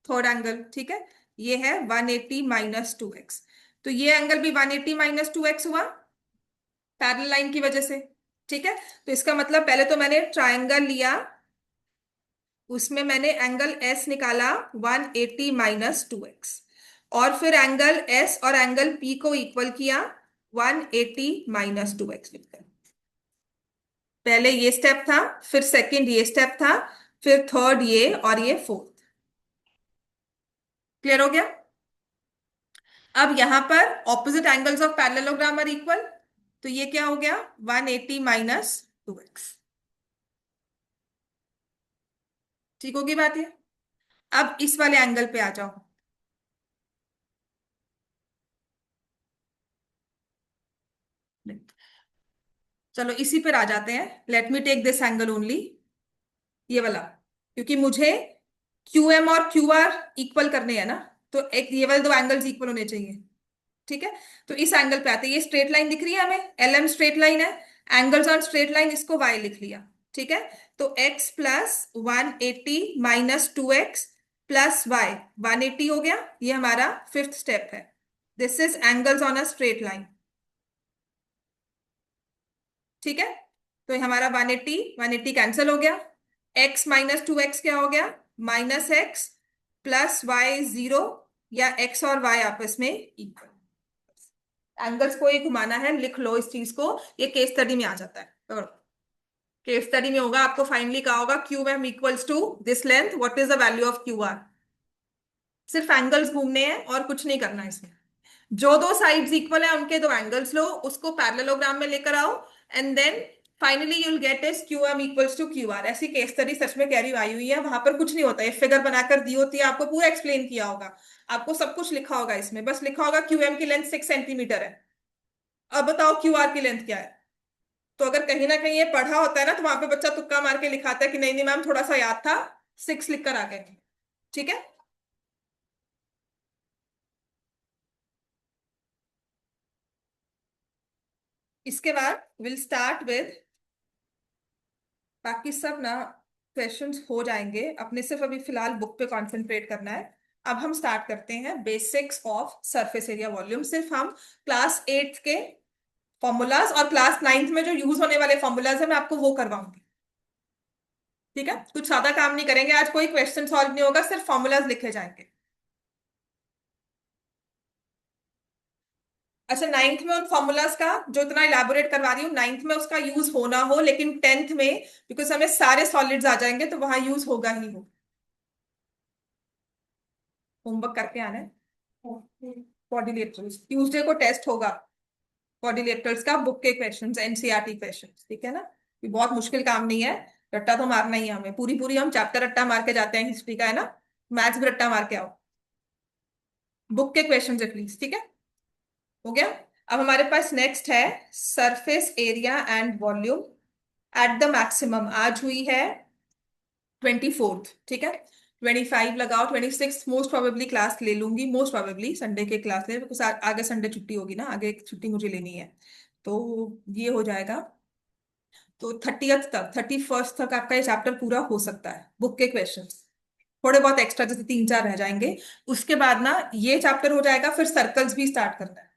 third angle. ठीक है, ये है 180 माइनस 2x, तो ये एंगल भी 180 माइनस 2x हुआ पैरेलल लाइन की वजह से। ठीक है, तो इसका मतलब पहले तो मैंने ट्रायंगल लिया, उसमें मैंने एंगल S निकाला 180 माइनस 2x, और फिर एंगल S और एंगल P को इक्वल किया 180 माइनस 2x लिखकर। पहले ये स्टेप था, फिर सेकंड ये स्टेप था, फिर थर्ड ये, और ये फोर्थ। क्लियर हो गया? अब यहां पर opposite angles of parallelogram are equal, तो ये क्या हो गया, 180 माइनस 2x। ठीक होगी बात ये? अब इस वाले एंगल पे आ जाओ। चलो इसी पर आ जाते हैं, let me take this angle only, ये वाला, क्योंकि मुझे QM और QR इक्वल करने हैं ना, तो एक ये वाले दो एंगल्स इक्वल होने चाहिए। ठीक है, तो इस एंगल पे आते हैं, ये स्ट्रेट लाइन दिख रही है हमें, LM स्ट्रेट लाइन है, एंगल्स ऑन स्ट्रेट लाइन, इसको Y लिख लिया। ठीक है, तो x plus 180 minus 2x plus y 180 हो गया, ये हमारा फिफ्थ स्टेप है। This is angles on a straight line. ठीक है, तो ये हमारा 180 180 कैंसिल हो गया, x माइनस 2x क्या हो गया, माइनस एक्स, प्लस वाई 0, या x और y आपस में इक्वल। एंगल्स को ही घुमाना है, लिख लो इस चीज को, ये केस स्टडी में आ जाता है। केस स्टडी में होगा, आपको फाइनली कहा होगा Q M equals to this length, what is the value of Q R. सिर्फ एंगल्स घूमने हैं और कुछ नहीं करना इसमें। जो दो साइड्स इक्वल है उनके दो एंगल्स लो, उसको पैरेललोग्राम में लेकर आओ, and then finally you'll get is Q M equals to Q R. ऐसी केस स्टडी सच में कैरी आई हुई है, वहां पर कुछ नहीं होता, ये फिगर बनाकर दी होती है, आपको पूरा एक्सप्लेन किया होगा, आपको सब कुछ लिखा होगा, इसमें बस लिखा होगा क्यू एम की लेंथ 6 सेंटीमीटर है। अब बताओ क्यू आर की लेंथ क्या है। तो अगर कहीं ना कहीं ये पढ़ा होता है ना, तो वहां पे बच्चा तुक्का मार के लिखाता है कि नहीं नहीं मैम थोड़ा सा याद था, 6 लिख कर आ गए। ठीक है। इसके बाद विल स्टार्ट विद, बाकी सब ना क्वेश्चंस हो जाएंगे, अपने सिर्फ अभी फिलहाल बुक पे कंसंट्रेट करना है। अब हम स्टार्ट करते हैं basics of surface area volume. सिर्फ हम क्लास 8 के फॉर्मूलाज और क्लास 9th में जो यूज होने वाले फॉर्मूलाज है मैं आपको वो करवाऊंगी। ठीक है, कुछ ज्यादा काम नहीं करेंगे आज, कोई क्वेश्चन सॉल्व नहीं होगा, सिर्फ फॉर्मूलाज लिखे जाएंगे। अच्छा, 9th में उन फॉर्मूलाज का जो इतना इलेबोरेट करवा रही हूँ 9th में उसका यूज हो ना हो, लेकिन 10th में बिकॉज हमें सारे सॉलिड्स आ जाएंगे तो वहां यूज होगा ही हो। होमवर्क करके आना है। क्वाड्रिलेटरल्स ट्यूसडे को टेस्ट होगा, क्वाड्रिलेटरल्स का बुक के क्वेश्चंस, एनसीईआरटी क्वेश्चंस। ठीक है ना, ये बहुत मुश्किल काम नहीं है, रट्टा तो मारना ही है हमें, पूरी पूरी हम चैप्टर रट्टा मार के जाते हैं हिस्ट्री का, है ना। मैथ्स भी रट्टा मार के आओ, बुक के क्वेश्चन है प्लीज। ठीक है, हो गया। अब हमारे पास नेक्स्ट है surface area and volume at the maximum. आज हुई है 24th। ठीक है, 25 लगाओ, 26 मोस्ट प्रोबेबली क्लास ले लूंगी, मोस्ट प्रोबेबली संडे के क्लास ले, बिकॉज आगे संडे छुट्टी होगी ना, आगे एक छुट्टी मुझे लेनी है, तो ये हो जाएगा। तो 30th तक, 31st तक आपका ये चैप्टर पूरा हो सकता है, बुक के क्वेश्चन थोड़े बहुत एक्स्ट्रा जैसे 3-4 रह जाएंगे। उसके बाद ना ये चैप्टर हो जाएगा, फिर सर्कल्स भी स्टार्ट करना है,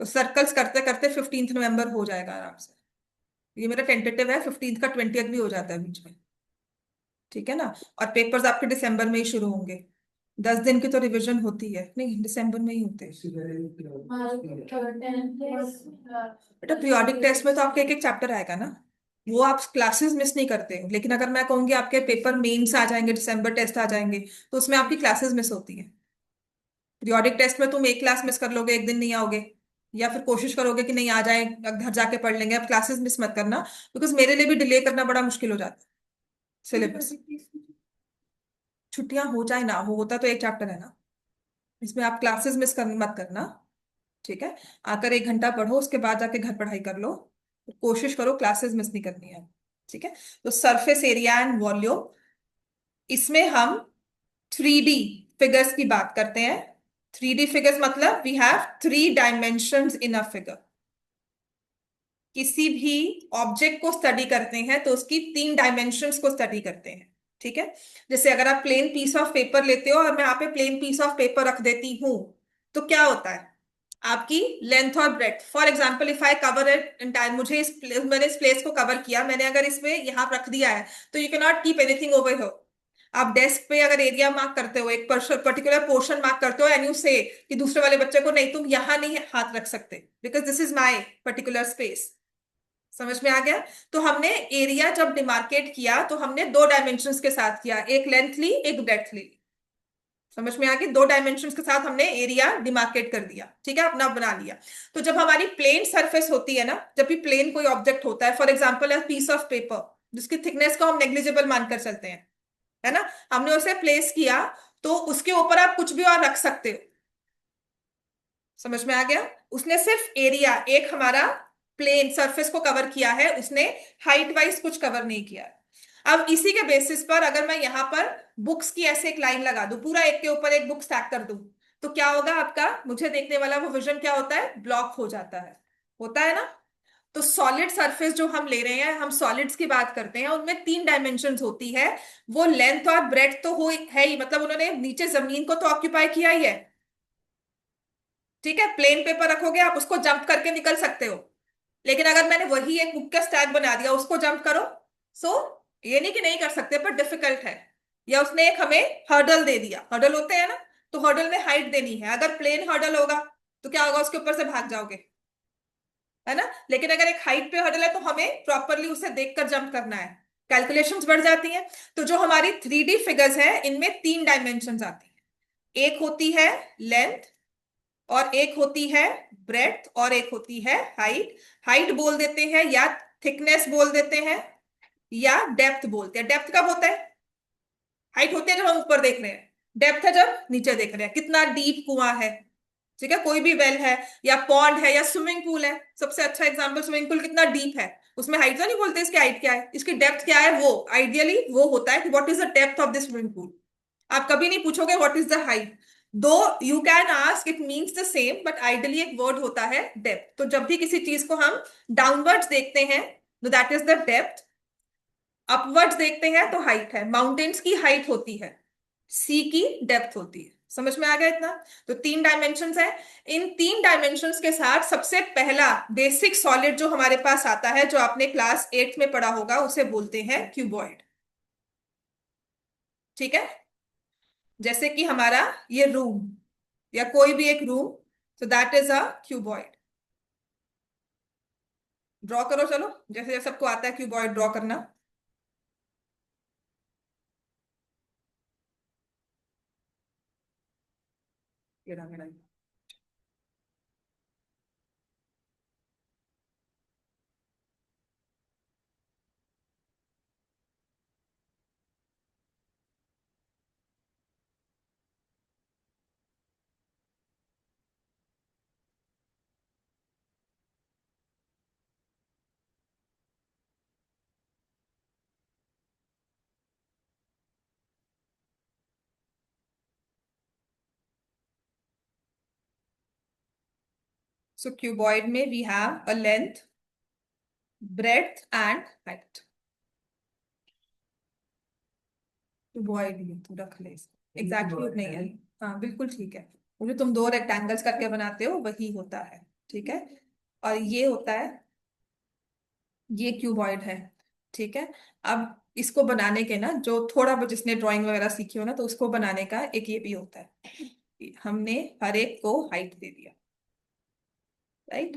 तो सर्कल्स करते करते 15 नवंबर हो जाएगा आराम से। ये मेरा टेंटेटिव है, 15 का 20th भी हो जाता है बीच में। ठीक है ना, और पेपर्स आपके दिसंबर में ही शुरू होंगे, 10 दिन की तो रिवीजन होती है, नहीं दिसंबर में ही होते हैं। बेटा पीरियोडिक टेस्ट में तो आपके एक एक चैप्टर आएगा ना, वो आप क्लासेस मिस नहीं करते, लेकिन अगर मैं कहूंगी आपके पेपर मेंस आ जाएंगे, दिसंबर टेस्ट आ जाएंगे, तो उसमें आपकी क्लासेस मिस होती हैं। पीरियोडिक टेस्ट में तुम एक क्लास मिस कर लोगे, एक दिन नहीं आओगे, या फिर कोशिश करोगे कि नहीं आ जाए, घर जाके पढ़ लेंगे, अब क्लासेस मिस मत करना, बिकॉज मेरे लिए भी डिले करना बड़ा मुश्किल हो जाता है सिलेबस। छुट्टियां हो चाहे ना हो, होता तो एक चैप्टर है ना, इसमें आप क्लासेस मिस कर मत करना। ठीक है, आकर 1 घंटा पढ़ो, उसके बाद जाके घर पढ़ाई कर लो, कोशिश करो क्लासेस मिस नहीं करनी है। ठीक है, तो सरफेस एरिया एंड वॉल्यूम, इसमें हम 3D फिगर्स की बात करते हैं। 3D फिगर्स मतलब we have 3 dimensions in a figure. किसी भी ऑब्जेक्ट को स्टडी करते हैं तो उसकी 3 डायमेंशंस को स्टडी करते हैं। ठीक है, जैसे अगर आप प्लेन पीस ऑफ पेपर लेते हो और मैं यहाँ पे प्लेन पीस ऑफ पेपर रख देती हूं, तो क्या होता है, आपकी लेंथ और breadth, for example if I cover it entire, मुझे मैंने इस प्लेस को कवर किया, मैंने अगर इसमें यहाँ रख दिया है, तो you can not keep anything over here. आप डेस्क पे अगर एरिया मार्क करते हो, एक पर्टिकुलर पोर्शन मार्क करते हो, एंड यू से कि दूसरे वाले बच्चे को नहीं तुम यहाँ नहीं हाथ रख सकते, because this is my particular space. समझ में आ गया। तो हमने एरिया जब डिमार्केट किया तो हमने 2 डायमेंशंस के साथ किया, एक लेंथ ली एक ब्रेथ ली। समझ में आ गया, 2 डायमेंशंस के साथ हमने एरिया डिमार्केट कर दिया। ठीक है, अपना बना लिया। तो जब हमारी प्लेन सरफेस होती है ना, जब भी प्लेन कोई ऑब्जेक्ट होता है, for example piece of paper जिसकी थिकनेस को हम नेग्लिजिबल मानकर चलते हैं, है ना, हमने उसे प्लेस किया, तो उसके ऊपर आप कुछ भी और रख सकते हो। समझ में आ गया, उसने सिर्फ एरिया, एक हमारा प्लेन सरफेस को कवर किया है, उसने हाइट वाइज कुछ कवर नहीं किया है। अब इसी के बेसिस पर अगर मैं यहां पर बुक्स की ऐसे एक लाइन लगा दूं, पूरा एक के ऊपर एक बुक स्टैक कर दूं, तो क्या होगा आपका, मुझे देखने वाला वो विजन क्या होता है, ब्लॉक हो जाता है, होता है ना। तो सॉलिड सरफेस जो हम ले रहे हैं, हम सॉलिड्स की बात करते हैं, उनमें 3 डायमेंशंस होती है, वो लेंथ और ब्रेथ तो हो है ही, मतलब उन्होंने नीचे जमीन को तो ऑक्यूपाई किया ही है। ठीक है, प्लेन पेपर रखोगे आप, उसको जंप करके निकल सकते हो, लेकिन अगर मैंने वही एक बुक का स्टैक बना दिया, उसको जंप करो, सो ये नहीं कि नहीं कर सकते, पर डिफिकल्ट है। या उसने एक हमें हर्डल दे दिया, हर्डल होते हैं ना, तो हर्डल में हाइट देनी है, अगर प्लेन हर्डल होगा तो क्या होगा, उसके ऊपर से भाग जाओगे, है ना। लेकिन अगर एक हाइट पे हर्डल है तो हमें प्रॉपरली उसे देखकर जंप करना है, कैलकुलेशंस बढ़ जाती हैं। तो जो हमारी 3D फिगर्स हैं, इनमें 3 डायमेंशन आती हैं, एक होती है लेंथ, और एक होती है ब्रेथ, और एक होती है हाइट। हाइट बोल देते हैं या थिकनेस बोल देते हैं या डेप्थ बोलते हैं। डेप्थ कब होता है? हाइट होती है जब हम ऊपर देख रहे हैं, डेप्थ है जब नीचे देख रहे हैं, कितना डीप कुआं है। ठीक है, कोई भी वेल है या पॉन्ड है या स्विमिंग पूल है, सबसे अच्छा एग्जांपल स्विमिंग पूल, कितना डीप है। उसमें हाइट तो नहीं बोलते, इसकी हाइट क्या है, इसकी डेप्थ क्या है, वो आइडियली वो होता है कि what is the depth of this swimming pool. आप कभी नहीं पूछोगे व्हाट इज द हाइट, दो you can ask, it means the same, but ideally एक वर्ड होता है डेप्थ। तो जब भी किसी चीज को हम डाउनवर्ड्स देखते हैं तो that is the depth, upwards देखते हैं तो हाइट है। माउंटेन्स की हाइट होती है, सी की डेप्थ होती है। समझ में आ गया इतना? तो तीन डायमेंशंस है। इन तीन डायमेंशंस के साथ सबसे पहला बेसिक सॉलिड जो हमारे पास आता है, जो आपने क्लास 8 में पढ़ा होगा, उसे बोलते हैं क्यूबॉइड। ठीक है, जैसे कि हमारा ये रूम या कोई भी एक रूम, तो that is a cuboid. Draw करो चलो, जैसे जैसे सबको आता है क्यूबॉइड ड्रॉ करना। मेरा मेरा सो क्यूबॉइड में we have a length, breadth and height. Cuboid ही तू रख ले इसको, एग्जैक्टली नहीं है। हाँ बिल्कुल ठीक है, वो जो तुम दो रेक्टेंगल्स करके बनाते हो वही होता है। ठीक है, और ये होता है, ये क्यूबॉइड है। ठीक है, अब इसको बनाने के ना, जो थोड़ा बहुत जिसने ड्राइंग वगैरह सीखी हो ना, तो उसको बनाने का एक ये भी होता है, हमने हर एक को हाइट दे दिया, राइट।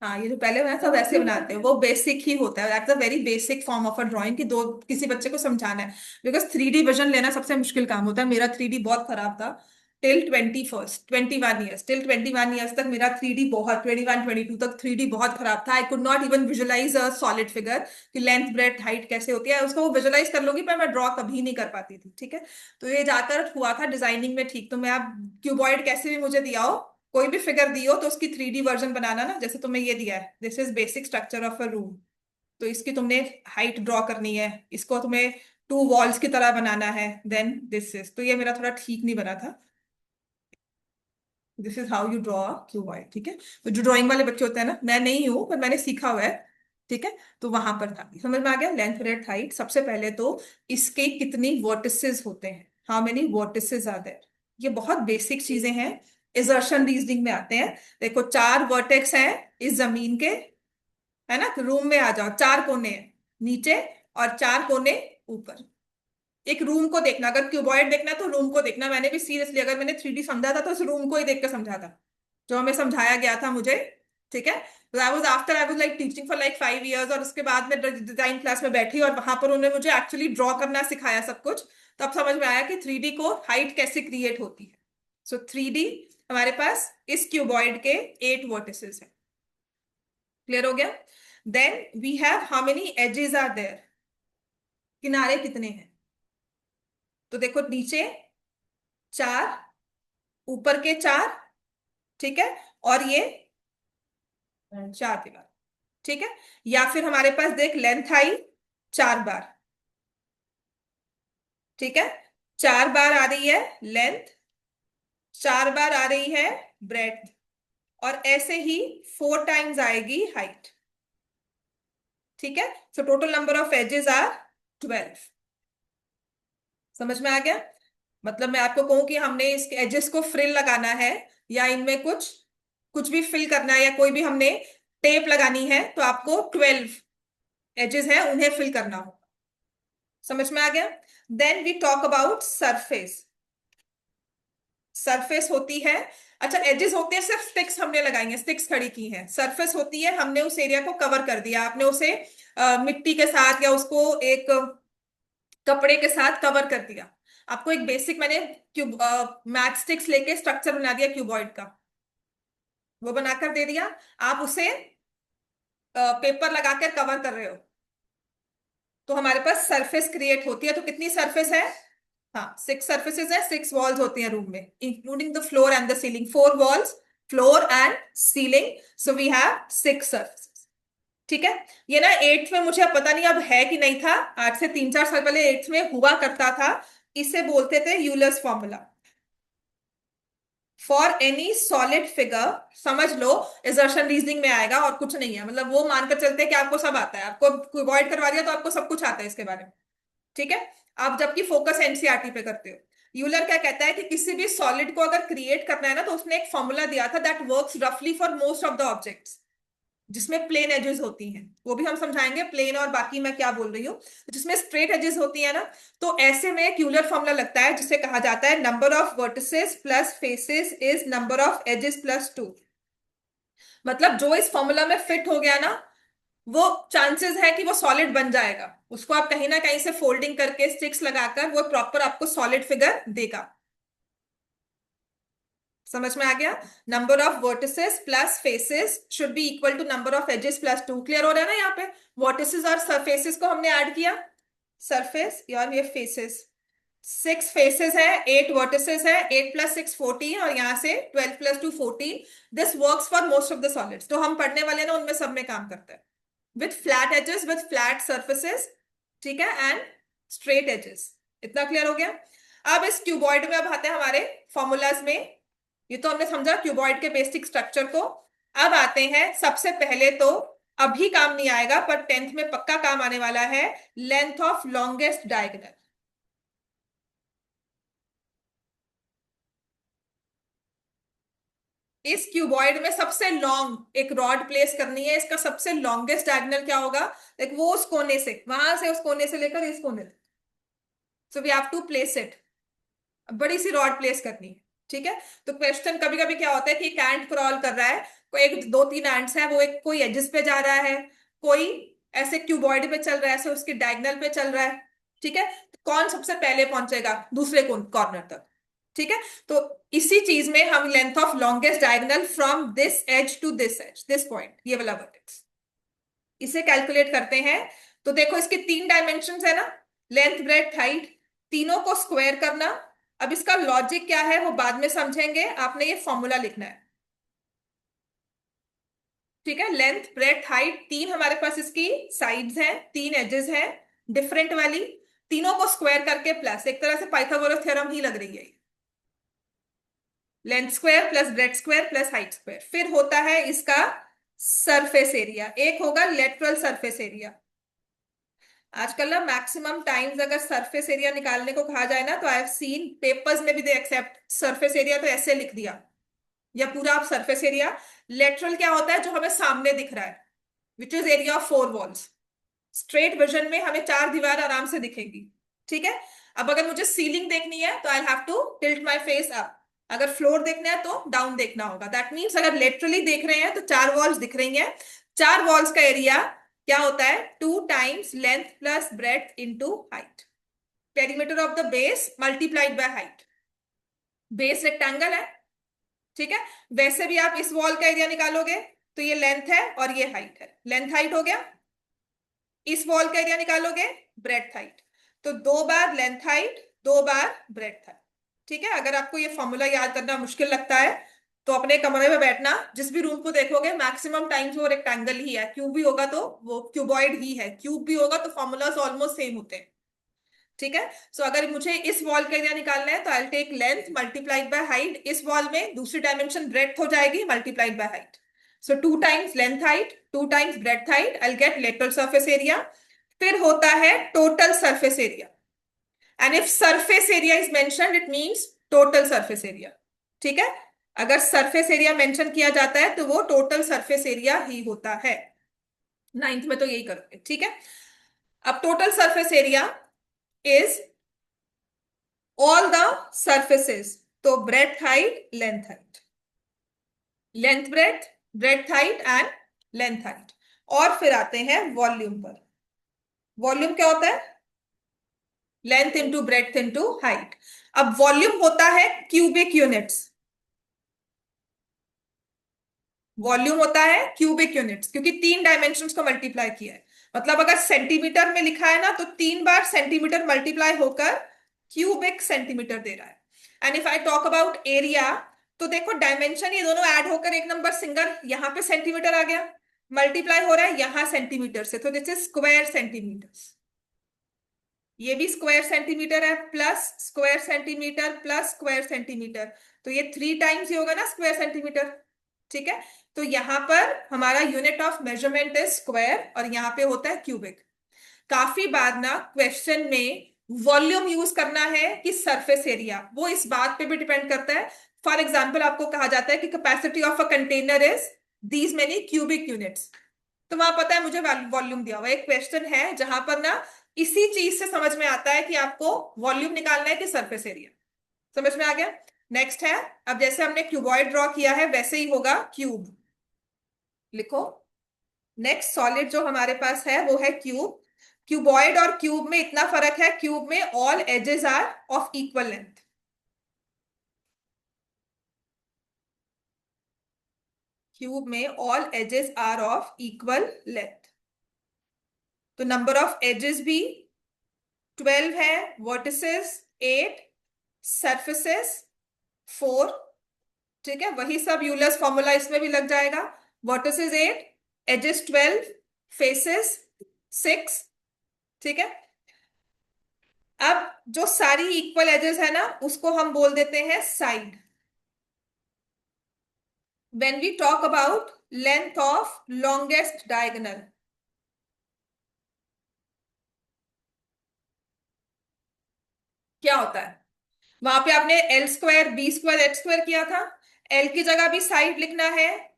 हाँ, ये जो पहले बनाया था वैसे बनाते हैं, वो बेसिक ही होता है, that's a very basic form of a drawing, कि दो किसी बच्चे को समझाना है। बिकॉज 3D विजन लेना सबसे मुश्किल काम होता है। मेरा 3D बहुत खराब था टिल 21 ईयर्स, टिल 21 ईयर्स तक मेरा 3D बहुत, 21 22 तक 3D बहुत खराब था। I could not even visualise a solid figure कि लेंथ ब्रेथ हाइट कैसे होती है, उसको वो विजुअलाइज कर लूंगी पर मैं ड्रॉ कभी नहीं कर पाती थी। ठीक है, तो ये जाकर हुआ था डिजाइनिंग में ठीक। तो मैं अब क्यूबॉइड कैसे भी मुझे दिया हो, कोई भी फिगर दी हो, तो उसकी 3D वर्जन बनाना ना, जैसे तुम्हें ये दिया है, this is basic structure of a room, तो इसकी तुमने हाइट ड्रॉ करनी है, इसको तुम्हें टू वॉल्स की तरह बनाना है, देन दिस इज, तो ये मेरा थोड़ा ठीक नहीं बना था। This is how you draw cuboid. ठीक है, तो जो ड्राइंग वाले बच्चे होते हैं ना, मैं नहीं हूं पर मैंने सीखा हुआ है। ठीक है, तो वहां पर था, समझ में आ गया। लेंथ ब्रेड्थ हाइट, सबसे पहले तो इसके कितनी वर्टिसेस होते हैं, how many vertices are there, ये बहुत बेसिक चीजें हैं, इजर्शन रीजनिंग में आते हैं। देखो, चार वर्टेक्स हैं इस जमीन के, है ना, रूम में आ जाओ, चार कोने हैं नीचे और चार कोने ऊपर। एक रूम को देखना, अगर क्यूबॉइड देखना तो रूम को देखना। मैंने भी सीरियसली, अगर मैंने 3D समझा था तो उस रूम को ही देख कर समझा था, जो हमें समझाया गया था मुझे। ठीक है, तो I was like teaching for like 5 years, और उसके बाद मैं डिजाइन क्लास में बैठी और वहां पर उन्होंने मुझे एक्चुअली ड्रॉ करना सिखाया सब कुछ। तब समझ में आया कि 3D को हाइट कैसे क्रिएट होती है। सो 3D, हमारे पास इस क्यूबॉइड के 8 वर्टिसेस है। क्लियर हो गया? Then we have how many edges are there, किनारे कितने हैं। तो देखो, नीचे चार, ऊपर के चार, ठीक है, और ये चार दीवार। ठीक है, या फिर हमारे पास देख, लेंथ आई 4 बार। ठीक है, 4 बार आ रही है लेंथ, 4 बार आ रही है ब्रेड्थ, और ऐसे ही 4 टाइम्स आएगी हाइट। ठीक है, so total number of edges are 12। समझ में आ गया? मतलब मैं आपको कहूं कि हमने इस एजेस को फ्रिल लगाना है, या इनमें कुछ कुछ भी फिल करना है, या कोई भी हमने टेप लगानी है, तो आपको 12 एजेस है, उन्हें फिल करना हो। समझ में आ गया? Then we talk about surface. Surface होती है, अच्छा, एजेस होते हैं सिर्फ स्टिक्स हमने लगाई हैं, स्टिक्स खड़ी की हैं। सरफेस होती है हमने उस एरिया को कवर कर दिया, आपने उसे मिट्टी के साथ या उसको एक कपड़े के साथ कवर कर दिया। आपको एक बेसिक मैंने क्यूब मैच स्टिक्स लेके स्ट्रक्चर बना दिया क्यूबॉइड का, वो बनाकर दे दिया। आप उसे पेपर लगा कर कवर कर रहे हो, तो हमारे पास सरफेस क्रिएट होती है। तो कितनी सरफेस है? हाँ, 6 सर्फेसेज है, 6 वॉल्स होती हैं रूम में, including the floor and the ceiling. 4 walls, floor and ceiling, so we have 6 surfaces. ठीक है। ये ना एट्थ में, मुझे अब पता नहीं अब है कि नहीं था, आज से 3-4 साल पहले एट्थ में हुआ करता था। इसे बोलते थे Euler's formula for any solid figure. समझ लो, असर्शन रीजनिंग में आएगा और कुछ नहीं है, मतलब वो मानकर चलते हैं कि आपको सब आता है, आपको क्यूबॉइड करवा दिया तो आपको सब कुछ आता है इसके बारे में। ठीक है। आप जबकि फोकस एनसीईआरटी पे करते हो। यूलर क्या कहता है कि किसी भी सॉलिड को अगर क्रिएट करना है ना, तो उसने एक फॉर्मूला दिया था दैट वर्क्स रफली for most of the objects, जिसमें प्लेन एजेस होती हैं, वो भी हम समझाएंगे प्लेन और बाकी मैं क्या बोल रही हूँ। जिसमें स्ट्रेट एजेस होती है ना, तो ऐसे में एक यूलर फॉर्मूला लगता है जिसे कहा जाता है number of vertices plus faces is number of edges plus 2। मतलब जो इस फॉर्मूला में फिट हो गया ना, वो चांसेस है कि वो सॉलिड बन जाएगा। उसको आप कहीं ना कहीं से फोल्डिंग करके स्टिक्स लगाकर वो प्रॉपर आपको सॉलिड फिगर देगा। समझ में आ गया? Number of vertices plus faces should be equal to number of edges plus 2। Clear हो रहा है ना? यहाँ पे वर्टिसेस और सरफेसेस को हमने ऐड किया। सरफेस और ये फेसेस, 6 फेसेस है, 8 वर्टिसेस है, 8 + 6 14, और यहाँ से 12 + 2 14। This works for most of the solids जो हम पढ़ने वाले हैं ना, उनमें सब में काम करता है। With flat edges, with flat surfaces, ठीक है, एंड स्ट्रेट एजेस। इतना क्लियर हो गया? अब इस क्यूबॉइड में अब आते हैं हमारे फॉर्मूलाज में। ये तो हमने समझा क्यूबॉइड के बेसिक स्ट्रक्चर को। अब आते हैं सबसे पहले तो, अभी काम नहीं आएगा पर टेंथ में पक्का काम आने वाला है, लेंथ ऑफ लॉन्गेस्ट डायगोनल। इस क्यूबॉइड में सबसे लॉन्ग एक रॉड प्लेस करनी है, इसका सबसे लॉन्गेस्ट डायगोनल क्या होगा? लाइक वो उस कोने से, वहां से उस कोने से लेकर इस कोने तक, so we have to place it. बड़ी सी रॉड प्लेस करनी है। ठीक है। तो क्वेश्चन कभी कभी क्या होता है कि एक एंट क्रॉल कर रहा है, कोई एक दो तीन एंट्स हैं, वो एक कोई एजिस पे जा रहा है, कोई ऐसे क्यूबॉइड पे चल रहा है, ऐसे उसकी डायगोनल पे चल रहा है। ठीक है। तो कौन सबसे पहले पहुंचेगा दूसरे कॉर्नर तक? ठीक है। तो इसी चीज में हम length of longest diagonal from this edge to this edge, this point, ये वाला वर्टेक्स, इसे कैलकुलेट करते हैं। तो देखो इसके 3 डायमेंशन है ना, लेंथ ब्रेड्थ हाइट, तीनों को स्क्वायर करना। अब इसका लॉजिक क्या है वो बाद में समझेंगे, आपने ये फॉर्मूला लिखना है। ठीक है। लेंथ ब्रेड्थ हाइट, तीन हमारे पास इसकी साइड्स हैं, तीन एजेस हैं डिफरेंट वाली, तीनों को स्क्वायर करके प्लस, एक तरह से पाइथागोरस थ्योरम ही लग रही है। Length square plus bread square plus height square, फिर होता है इसका सरफेस एरिया, एक होगा लेटरल सरफेस एरिया। आजकल ना मैक्सिमम टाइम्स अगर सरफेस एरिया निकालने को कहा जाए ना, तो आई हैव सीन पेपर्स में भी दे एक्सेप्ट सरफेस एरिया, तो ऐसे लिख दिया, या पूरा आप सरफेस एरिया। लेटरल क्या होता है? जो हमें सामने दिख रहा है, which is area of 4 walls. Straight vision में हमें 4 दीवार आराम से दिखेगी। ठीक है। अब अगर मुझे सीलिंग देखनी है तो I have to tilt my face up, अगर फ्लोर देखना है तो डाउन देखना होगा। दैट मीन्स अगर लेटरली देख रहे हैं तो 4 वॉल्स दिख रही हैं। 4 वॉल्स का एरिया क्या होता है? 2 times length plus breadth into height, perimeter of the base multiplied by height. Base rectangle है, ठीक है। वैसे भी आप इस वॉल का एरिया निकालोगे तो ये लेंथ है और ये हाइट है, लेंथ हाइट हो गया। इस वॉल का एरिया निकालोगे, ब्रेथ हाइट, तो 2 बार लेंथ हाइट, 2 बार ब्रेथ हाइट। ठीक है। अगर आपको ये फॉर्मूला याद करना मुश्किल लगता है तो अपने कमरे में बैठना, जिस भी रूम को देखोगे मैक्सिमम टाइम्स वो रेक्टेंगल ही है, क्यूब भी होगा तो वो क्यूबॉइड ही है, क्यूब भी होगा तो फॉर्मूलाज ऑलमोस्ट सेम होते हैं। ठीक है। सो अगर मुझे इस वॉल का एरिया निकालना है तो I take length multiplied by height, इस वॉल में दूसरी डायमेंशन ब्रेथ हो जाएगी multiplied by height. So 2 times length height, 2 times breadth height, I get lateral surface area. फिर होता है total surface area, and if surface area is mentioned it means total surface area. ठीक है। अगर surface area mention किया जाता है तो वो टोटल सरफेस एरिया ही होता है। नाइन्थ में तो यही करोगे। ठीक है। अब total surface area is all the surfaces, तो breadth height length height, length breadth, breadth height and length height. और फिर आते हैं वॉल्यूम पर। वॉल्यूम क्या होता है? Length into breadth into height. अब वॉल्यूम होता है क्यूबिक यूनिट्स, वॉल्यूम होता है क्यूबिक यूनिट्स, क्योंकि 3 डायमेंशंस को मल्टीप्लाई किया है। मतलब अगर सेंटीमीटर में लिखा है ना, तो 3 बार सेंटीमीटर मल्टीप्लाई होकर क्यूबिक सेंटीमीटर दे रहा है। And if I talk about area, तो देखो डायमेंशन ये दोनों ऐड होकर एक नंबर सिंगल, यहाँ पे सेंटीमीटर आ गया, मल्टीप्लाई हो रहा है यहाँ सेंटीमीटर से, तो दिस इज स्क्वायर सेंटीमीटर। ये भी स्क्वायर सेंटीमीटर है, plus square centimetre plus square centimetre, तो ये 3 टाइम्स ही होगा ना स्क्वायर सेंटीमीटर। ठीक है, तो यहाँ पर हमारा unit of measurement is square और यहाँ पे होता है क्यूबिक। काफी बार ना क्वेश्चन में वॉल्यूम यूज करना है कि सरफेस एरिया, वो इस बात पे भी डिपेंड करता है। फॉर एग्जाम्पल आपको कहा जाता है कि capacity of a container is these many cubic units, तो वहां पता है मुझे वॉल्यूम दिया हुआ है। एक क्वेश्चन है जहां पर ना इसी चीज से समझ में आता है कि आपको वॉल्यूम निकालना है कि सरफेस एरिया। समझ में आ गया। नेक्स्ट है, अब जैसे हमने क्यूबॉइड ड्रॉ किया है वैसे ही होगा क्यूब, लिखो। नेक्स्ट सॉलिड जो हमारे पास है वो है क्यूब। क्यूबॉइड और क्यूब में इतना फर्क है, क्यूब में all edges are of equal length. Cube में all edges are of equal length, तो नंबर ऑफ एजेस भी 12 है, वर्टिसेस 8, सरफेसेस 4। ठीक है, वही सब यूलर्स फॉर्मूला इसमें भी लग जाएगा। Vertices 8, edges 12, faces 6। ठीक है, अब जो सारी इक्वल एजेस है ना उसको हम बोल देते हैं side. When we talk about length of longest diagonal, क्या होता है? वहां पे आपने L square B square H square किया था, एल की जगह भी साइड लिखना है,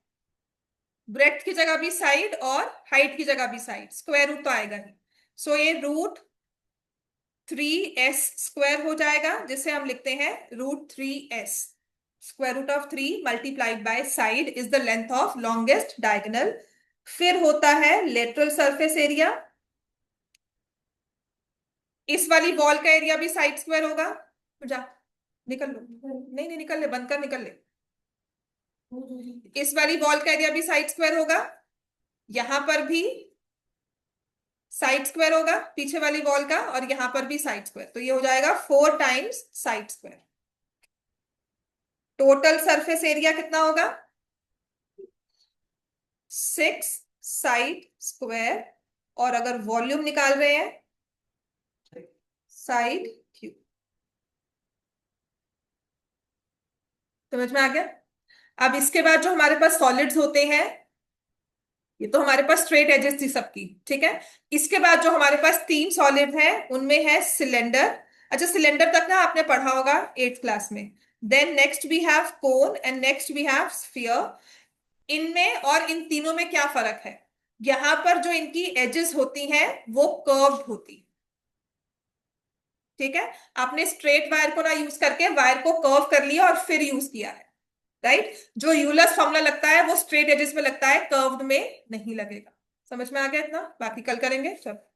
ब्रेथ की जगह भी साइड और हाइट की जगह भी साइड, स्क्वायर रूट तो आएगा ही। सो ये √3s² हो जाएगा, जिसे हम लिखते हैं √3s। √3 multiplied by side is the length of longest diagonal. फिर होता है लेटरल सरफेस एरिया। इस वाली वॉल का एरिया भी साइड स्क्वायर होगा। जा, निकल लो, नहीं नहीं निकल ले, बंद कर, निकल ले। इस वाली वॉल का एरिया भी साइड स्क्वायर होगा, यहां पर भी साइड स्क्वायर होगा पीछे वाली वॉल का, और यहां पर भी साइड स्क्वायर, तो ये हो जाएगा 4 times side square. Total surface area कितना होगा? 6 साइड स्क्वायर, और अगर वॉल्यूम निकाल रहे हैं साइड क्यूब। समझ में आ गया। अब इसके बाद जो हमारे पास सॉलिड्स होते हैं, ये तो हमारे पास स्ट्रेट एजेस थी सबकी, ठीक है। इसके बाद जो हमारे पास 3 सॉलिड है उनमें है सिलेंडर। अच्छा, सिलेंडर तक ना आपने पढ़ा होगा 8th क्लास में। Then next we have cone and next we have sphere. इनमें और इन तीनों में क्या फर्क है? यहां पर जो इनकी एजेस होती हैं वो कर्व्ड होती, ठीक है। आपने स्ट्रेट वायर को ना यूज करके वायर को कर्व कर लिया और फिर यूज किया है, राइट। जो यूलर्स फॉर्मूला लगता है वो स्ट्रेट एजेस में लगता है, कर्व्ड में नहीं लगेगा। समझ में आ गया इतना? बाकी कल करेंगे सब।